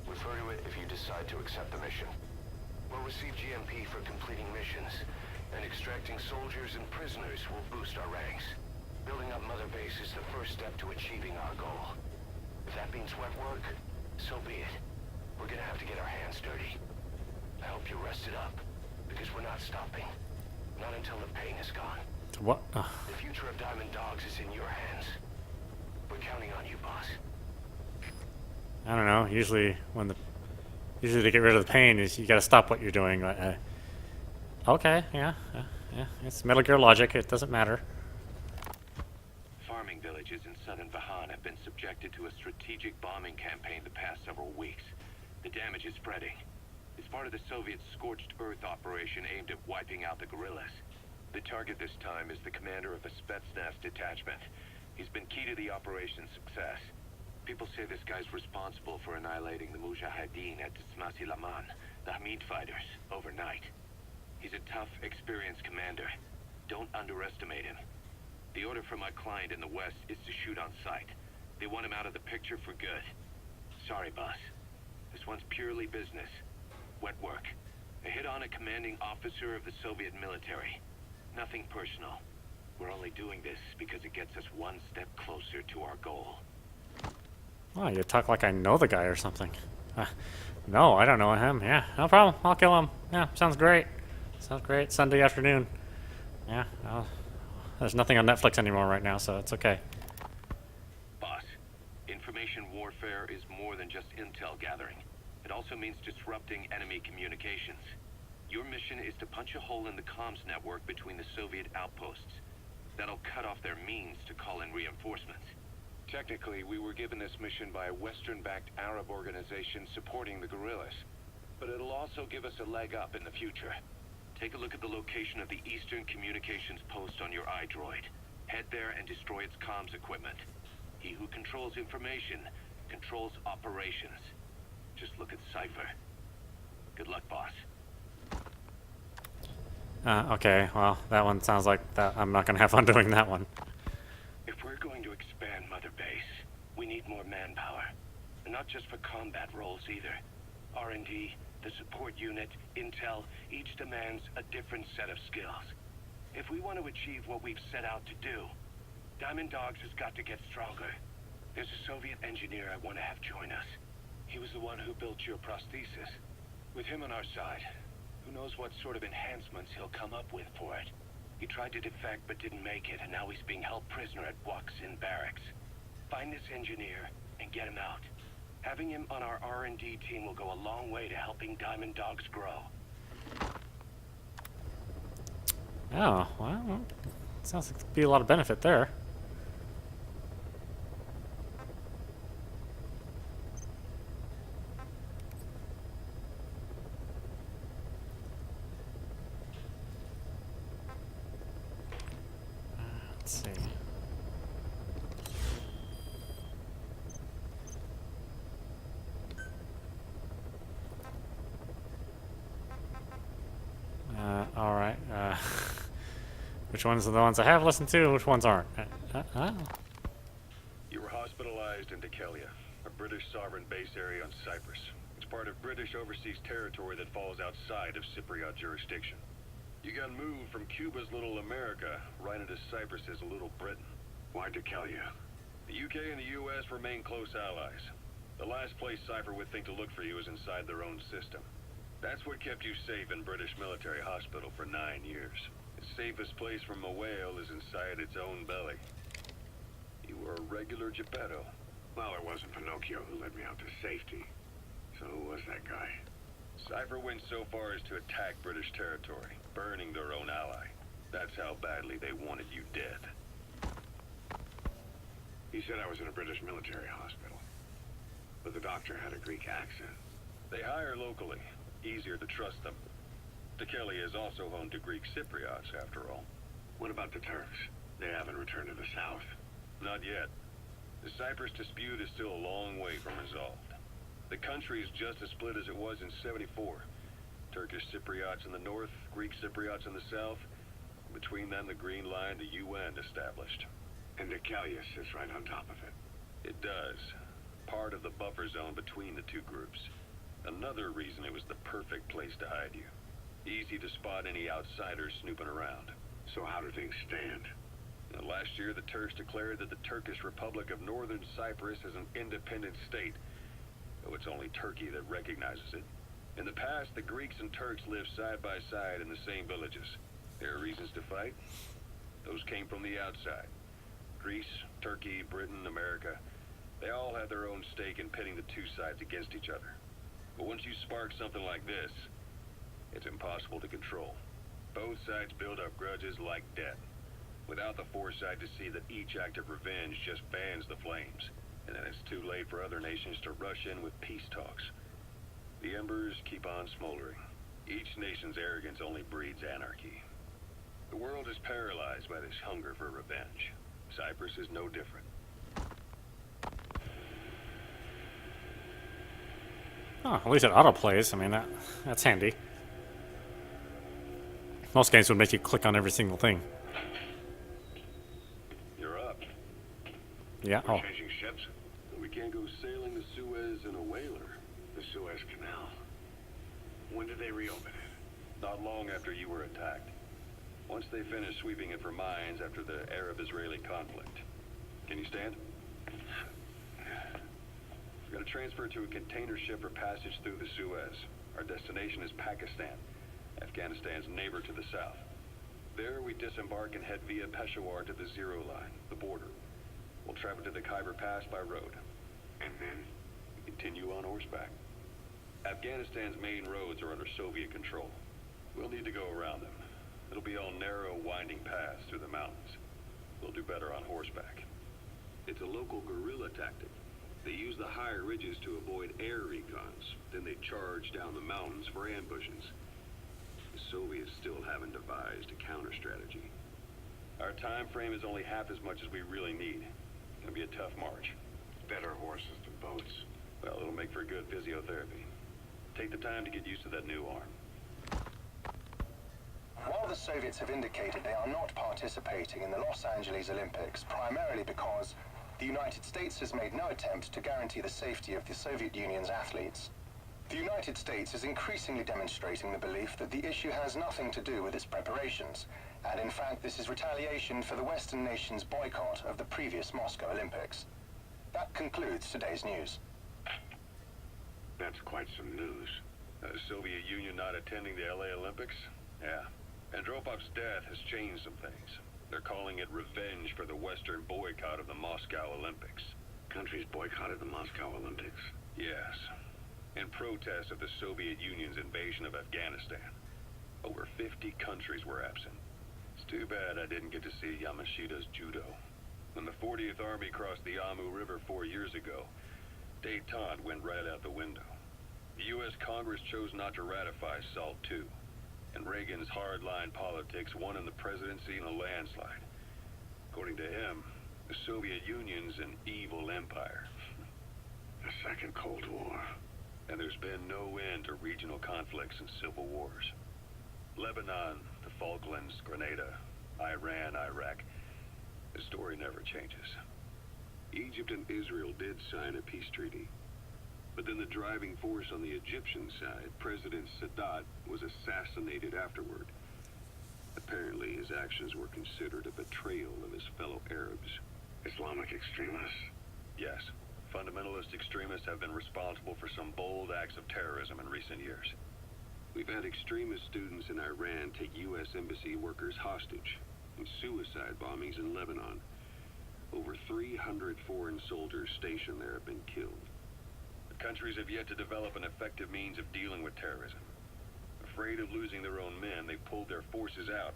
Refer to it if you decide to accept the mission. We'll receive GMP for completing missions, and extracting soldiers and prisoners will boost our ranks. Building up Mother Base is the first step to achieving our goal. If that means wet work, so be it. We're gonna have to get our hands dirty. I hope you're rested up, because we're not stopping. Not until the pain is gone. What? The future of Diamond Dogs is in your hands. We're counting on you, boss. I don't know. Usually to get rid of the pain is you gotta stop what you're doing. Okay, yeah. It's Metal Gear logic. It doesn't matter. Farming villages in southern Vahan have been subjected to a strategic bombing campaign the past several weeks. The damage is spreading. It's part of the Soviet Scorched Earth operation aimed at wiping out the guerrillas. The target this time is the commander of a Spetsnaz detachment. He's been key to the operation's success. People say this guy's responsible for annihilating the Mujahideen at Tismasi Laman, the Hamid fighters, overnight. He's a tough, experienced commander. Don't underestimate him. The order from my client in the west is to shoot on sight. They want him out of the picture for good. Sorry, boss. This one's purely business. Wet work. A hit on a commanding officer of the Soviet military. Nothing personal. We're only doing this because it gets us one step closer to our goal. Oh, you talk like I know the guy or something. No, I don't know him. Yeah, no problem. I'll kill him. Yeah, sounds great. Sounds great. Sunday afternoon. Yeah, there's nothing on Netflix anymore right now, so it's okay. Boss, information warfare is more than just intel gathering. It also means disrupting enemy communications. Your mission is to punch a hole in the comms network between the Soviet outposts. That'll cut off their means to call in reinforcements. Technically, we were given this mission by a Western-backed Arab organization supporting the guerrillas. But it'll also give us a leg up in the future. Take a look at the location of the Eastern Communications Post on your iDroid. Head there and destroy its comms equipment. He who controls information controls operations. Just look at Cypher. Good luck, boss. Okay, well, that one sounds like that. I'm not gonna have fun doing that one. If we're going to expand Mother Base, we need more manpower. And not just for combat roles either. R&D, the support unit, intel, each demands a different set of skills. If we want to achieve what we've set out to do, Diamond Dogs has got to get stronger. There's a Soviet engineer I want to have join us. He was the one who built your prosthesis. With him on our side, who knows what sort of enhancements he'll come up with for it. He tried to defect but didn't make it, and now he's being held prisoner at Waksin Barracks. Find this engineer and get him out. Having him on our R&D team will go a long way to helping Diamond Dogs grow. Oh, well, sounds like there'd be a lot of benefit there. Let's see. All right. Which ones are the ones I have listened to, and which ones aren't? You were hospitalized in Dekelia, a British sovereign base area on Cyprus. It's part of British overseas territory that falls outside of Cypriot jurisdiction. You got moved from Cuba's Little America right into Cyprus's Little Britain. Why Dekelia? The UK and the US remain close allies. The last place Cypher would think to look for you is inside their own system. That's what kept you safe in British military hospital for 9 years. The safest place from a whale is inside its own belly. You were a regular Geppetto. Well, it wasn't Pinocchio who led me out to safety. So who was that guy? Cypher went so far as to attack British territory, burning their own ally. That's how badly they wanted you dead. He said I was in a British military hospital. But the doctor had a Greek accent. They hire locally. Easier to trust them. Dekelia is also home to Greek Cypriots, after all. What about the Turks? They haven't returned to the south. Not yet. The Cyprus dispute is still a long way from resolved. The country is just as split as it was in '74. Turkish Cypriots in the north, Greek Cypriots in the south. Between them, the Green Line, the UN established. And Dekelia sits right on top of it. It does. Part of the buffer zone between the two groups. Another reason it was the perfect place to hide you. Easy to spot any outsiders snooping around. So how do things stand? Now, last year, the Turks declared that the Turkish Republic of Northern Cyprus is an independent state, though it's only Turkey that recognizes it. In the past, the Greeks and Turks lived side by side in the same villages. There are reasons to fight. Those came from the outside. Greece, Turkey, Britain, America, they all had their own stake in pitting the two sides against each other. But once you spark something like this, it's impossible to control. Both sides build up grudges like debt, without the foresight to see that each act of revenge just fans the flames, and then it's too late for other nations to rush in with peace talks. The embers keep on smoldering. Each nation's arrogance only breeds anarchy. The world is paralyzed by this hunger for revenge. Cyprus is no different. Oh, at least it autoplays. I mean, that's handy. Most games would make you click on every single thing. You're up. Yeah. We're Oh. changing ships. We can't go sailing the Suez in a whaler. The Suez Canal. When did they reopen it? Not long after you were attacked. Once they finished sweeping it for mines after the Arab-Israeli conflict. Can you stand? We're going to transfer to a container ship for passage through the Suez. Our destination is Pakistan, Afghanistan's neighbor to the south. There we disembark and head via Peshawar to the Zero Line, the border. We'll travel to the Khyber Pass by road. And then we continue on horseback. Afghanistan's main roads are under Soviet control. We'll need to go around them. It'll be all narrow, winding paths through the mountains. We'll do better on horseback. It's a local guerrilla tactic. They use the higher ridges to avoid air recons. Then they charge down the mountains for ambushes. The Soviets still haven't devised a counter strategy. Our time frame is only half as much as we really need. It'll be a tough march. Better horses than boats. Well, it'll make for good physiotherapy. Take the time to get used to that new arm. While the Soviets have indicated they are not participating in the Los Angeles Olympics, primarily because the United States has made no attempt to guarantee the safety of the Soviet Union's athletes, the United States is increasingly demonstrating the belief that the issue has nothing to do with its preparations, and in fact this is retaliation for the Western nations' boycott of the previous Moscow Olympics. That concludes today's news. That's quite some news. Soviet Union not attending the LA Olympics? Yeah. Andropov's death has changed some things. They're calling it revenge for the Western boycott of the Moscow Olympics. Countries boycotted the Moscow Olympics. Yes. In protest of the Soviet Union's invasion of Afghanistan. Over 50 countries were absent. It's too bad I didn't get to see Yamashita's judo. When the 40th Army crossed the Amu River 4 years ago, détente went right out the window. The U.S. Congress chose not to ratify SALT II, and Reagan's hardline politics won in the presidency in a landslide. According to him, the Soviet Union's an evil empire. The Second Cold War. And there's been no end to regional conflicts and civil wars. Lebanon, the Falklands, Grenada, Iran, Iraq. The story never changes. Egypt and Israel did sign a peace treaty. But then the driving force on the Egyptian side, President Sadat, was assassinated afterward. Apparently his actions were considered a betrayal of his fellow Arabs. Islamic extremists? Yes. Fundamentalist extremists have been responsible for some bold acts of terrorism in recent years. We've had extremist students in Iran take U.S. embassy workers hostage, and suicide bombings in Lebanon. Over 300 foreign soldiers stationed there have been killed. The countries have yet to develop an effective means of dealing with terrorism. Afraid of losing their own men, they've pulled their forces out,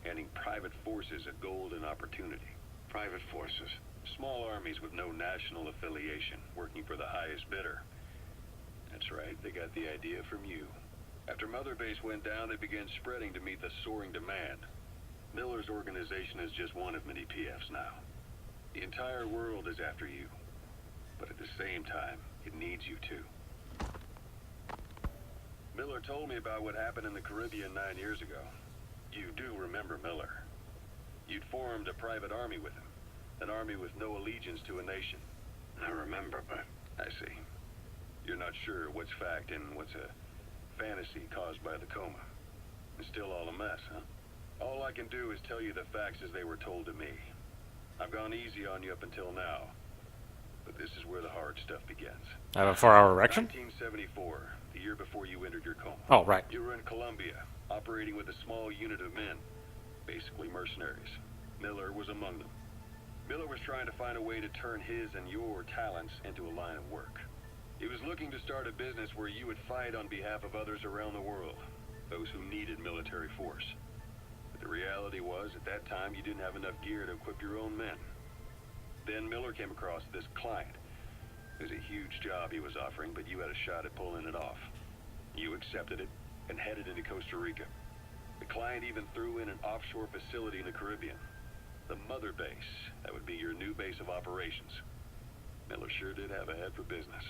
handing private forces a golden opportunity. Private forces? Small armies with no national affiliation, working for the highest bidder. That's right, they got the idea from you. After Mother Base went down, they began spreading to meet the soaring demand. Miller's organization is just one of many PFs now. The entire world is after you. But at the same time, it needs you too. Miller told me about what happened in the Caribbean 9 years ago. You do remember Miller. You'd formed a private army with him. An army with no allegiance to a nation. I remember, but... I see. You're not sure what's fact and what's a fantasy caused by the coma. It's still all a mess, huh? All I can do is tell you the facts as they were told to me. I've gone easy on you up until now. But this is where the hard stuff begins. I have a 4-hour erection? 1974, the year before you entered your coma. Oh, right. You were in Colombia, operating with a small unit of men. Basically mercenaries. Miller was among them. Miller was trying to find a way to turn his and your talents into a line of work. He was looking to start a business where you would fight on behalf of others around the world, those who needed military force. But the reality was, at that time, you didn't have enough gear to equip your own men. Then Miller came across this client. It was a huge job he was offering, but you had a shot at pulling it off. You accepted it and headed into Costa Rica. The client even threw in an offshore facility in the Caribbean. The Mother Base, that would be your new base of operations. Miller sure did have a head for business.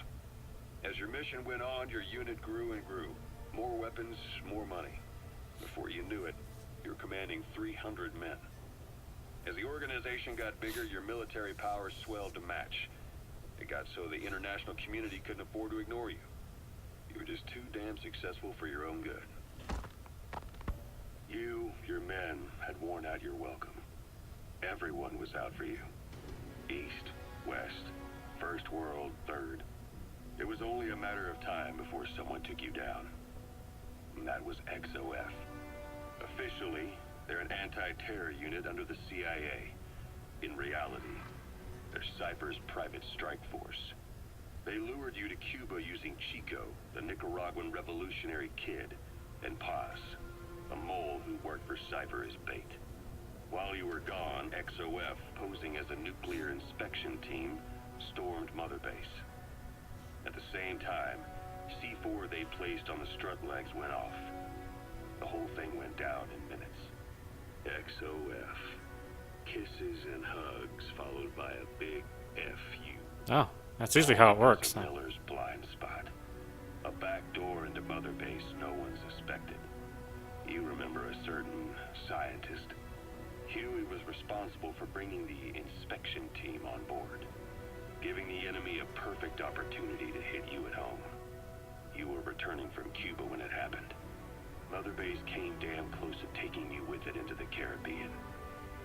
As your mission went on, your unit grew and grew. More weapons, more money. Before you knew it, you were commanding 300 men. As the organization got bigger, your military powers swelled to match. It got so the international community couldn't afford to ignore you. You were just too damn successful for your own good. You, your men, had worn out your welcome. Everyone was out for you. East, West, First World, Third. It was only a matter of time before someone took you down. And that was XOF. Officially, they're an anti-terror unit under the CIA. In reality, they're Cypher's private strike force. They lured you to Cuba using Chico, the Nicaraguan revolutionary kid, and Paz, a mole who worked for Cypher as bait. While you were gone, XOF, posing as a nuclear inspection team, stormed Mother Base. At the same time, C4 they placed on the strut legs went off. The whole thing went down in minutes. XOF. Kisses and hugs, followed by a big FU. Oh, that's usually how it works. Huh? Miller's blind spot. A back door into Mother Base no one suspected. You remember a certain scientist? Huey was responsible for bringing the inspection team on board, giving the enemy a perfect opportunity to hit you at home. You were returning from Cuba when it happened. Mother Base came damn close to taking you with it into the Caribbean.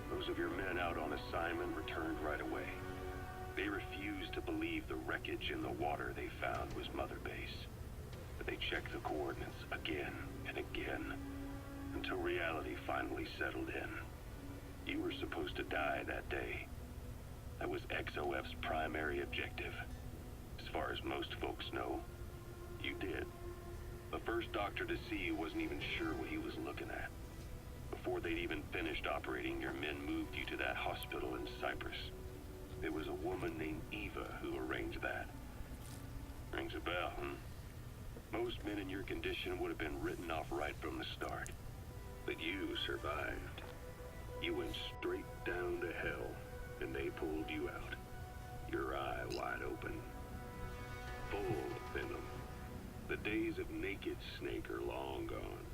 Those of your men out on assignment returned right away. They refused to believe the wreckage in the water they found was Mother Base. But they checked the coordinates again and again, until reality finally settled in. You were supposed to die that day. That was XOF's primary objective. As far as most folks know, you did. The first doctor to see you wasn't even sure what he was looking at. Before they'd even finished operating, your men moved you to that hospital in Cyprus. There was a woman named Eva who arranged that. Rings a bell, hmm? Most men in your condition would have been written off right from the start. But you survived. You went straight down to hell, and they pulled you out. Your eye wide open. Full venom. The days of naked Snake are long gone.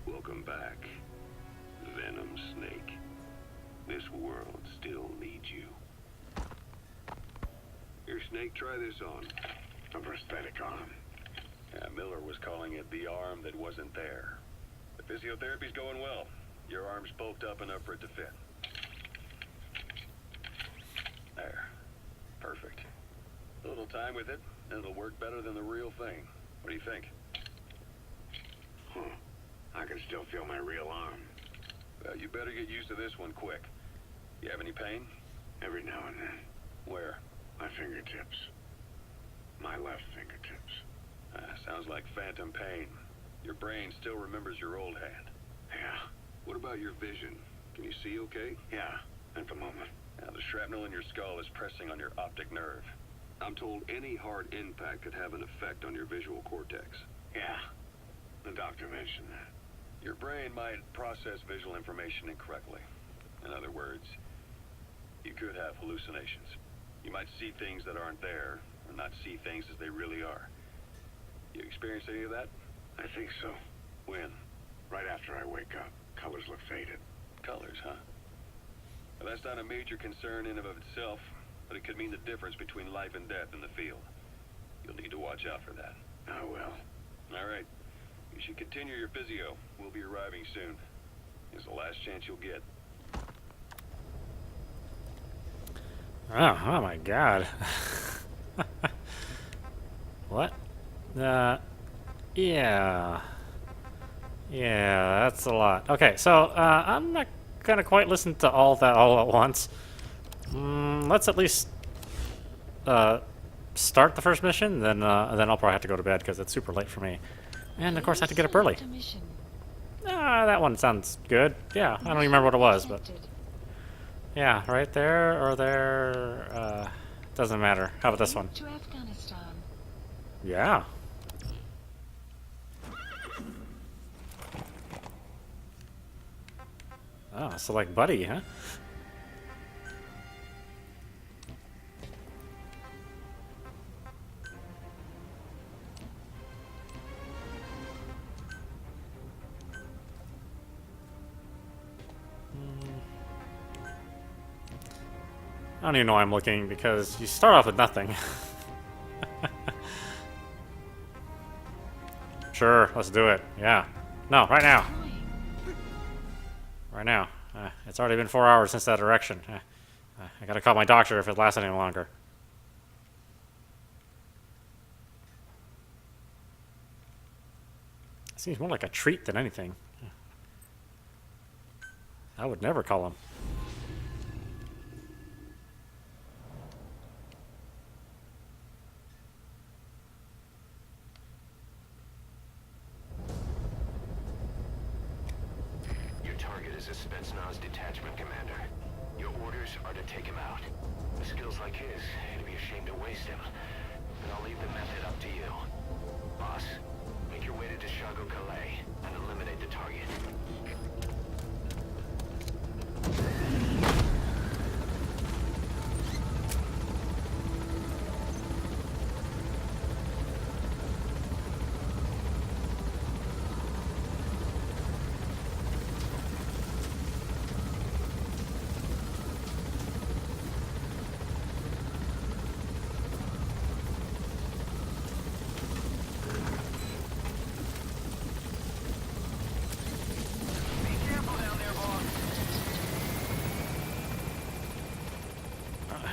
Welcome back, Venom Snake. This world still needs you. Here, Snake, try this on. A prosthetic arm. Yeah, Miller was calling it the arm that wasn't there. The physiotherapy's going well. Your arm's bulked up enough for it to fit. There. Perfect. A little time with it, and it'll work better than the real thing. What do you think? I can still feel my real arm. Well, you better get used to this one quick. You have any pain? Every now and then. Where? My fingertips. My left fingertips. Sounds like phantom pain. Your brain still remembers your old hand. Yeah. What about your vision? Can you see okay? Yeah, at the moment. Now, the shrapnel in your skull is pressing on your optic nerve. I'm told any hard impact could have an effect on your visual cortex. Yeah, the doctor mentioned that. Your brain might process visual information incorrectly. In other words, you could have hallucinations. You might see things that aren't there, or not see things as they really are. You experience any of that? I think so. When? Right after I wake up. Colors look faded. Colors, huh? Well, that's not a major concern in and of itself, but it could mean the difference between life and death in the field. You'll need to watch out for that. I will. All right. You should continue your physio. We'll be arriving soon. It's the last chance you'll get. Oh my god. What? Yeah. Yeah, that's a lot. Okay, so, I'm not gonna quite listen to all that all at once. Let's at least, start the first mission, then I'll probably have to go to bed because it's super late for me. And of course I have to get up early. That one sounds good. Yeah, I don't even remember what it was, but... Yeah, right there or there, doesn't matter. How about this one? To Afghanistan. Yeah. Oh, so like Buddy, huh? I don't even know why I'm looking because you start off with nothing. Sure, let's do it. Yeah. No, right now. Right now. It's already been 4 hours since that erection. I gotta call my doctor if it lasts any longer. Seems more like a treat than anything. I would never call him. Your target is a Spetsnaz detachment commander. Your orders are to take him out. With skills like his, it'd be a shame to waste him. But I'll leave the method up to you. Boss, make your way to Deshago Calais and eliminate the target.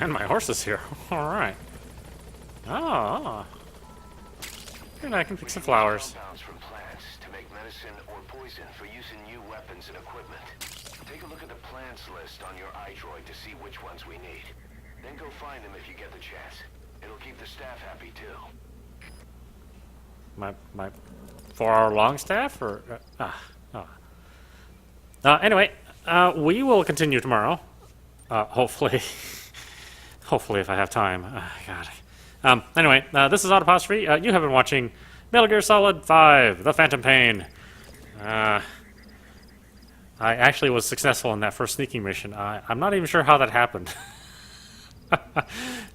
And my horse is here. Alright. Oh. And I can pick some flowers. Compounds from plants to make medicine or poison for use in new weapons and equipment. Take a look at the plants list on your iDroid to see which ones we need. Then go find them if you get the chance. It'll keep the staff happy too. My 4-hour long staff? Or anyway, we will continue tomorrow. Hopefully. Hopefully, if I have time. God. Anyway, this is Autopostry. You have been watching Metal Gear Solid 5, The Phantom Pain. I actually was successful in that first sneaking mission. I'm not even sure how that happened.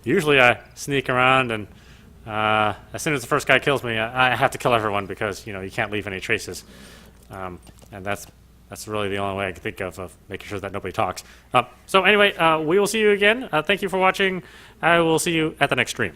Usually I sneak around and as soon as the first guy kills me, I have to kill everyone because, you know, you can't leave any traces. And that's really the only way I can think of making sure that nobody talks. So anyway, we will see you again. Thank you for watching. I will see you at the next stream.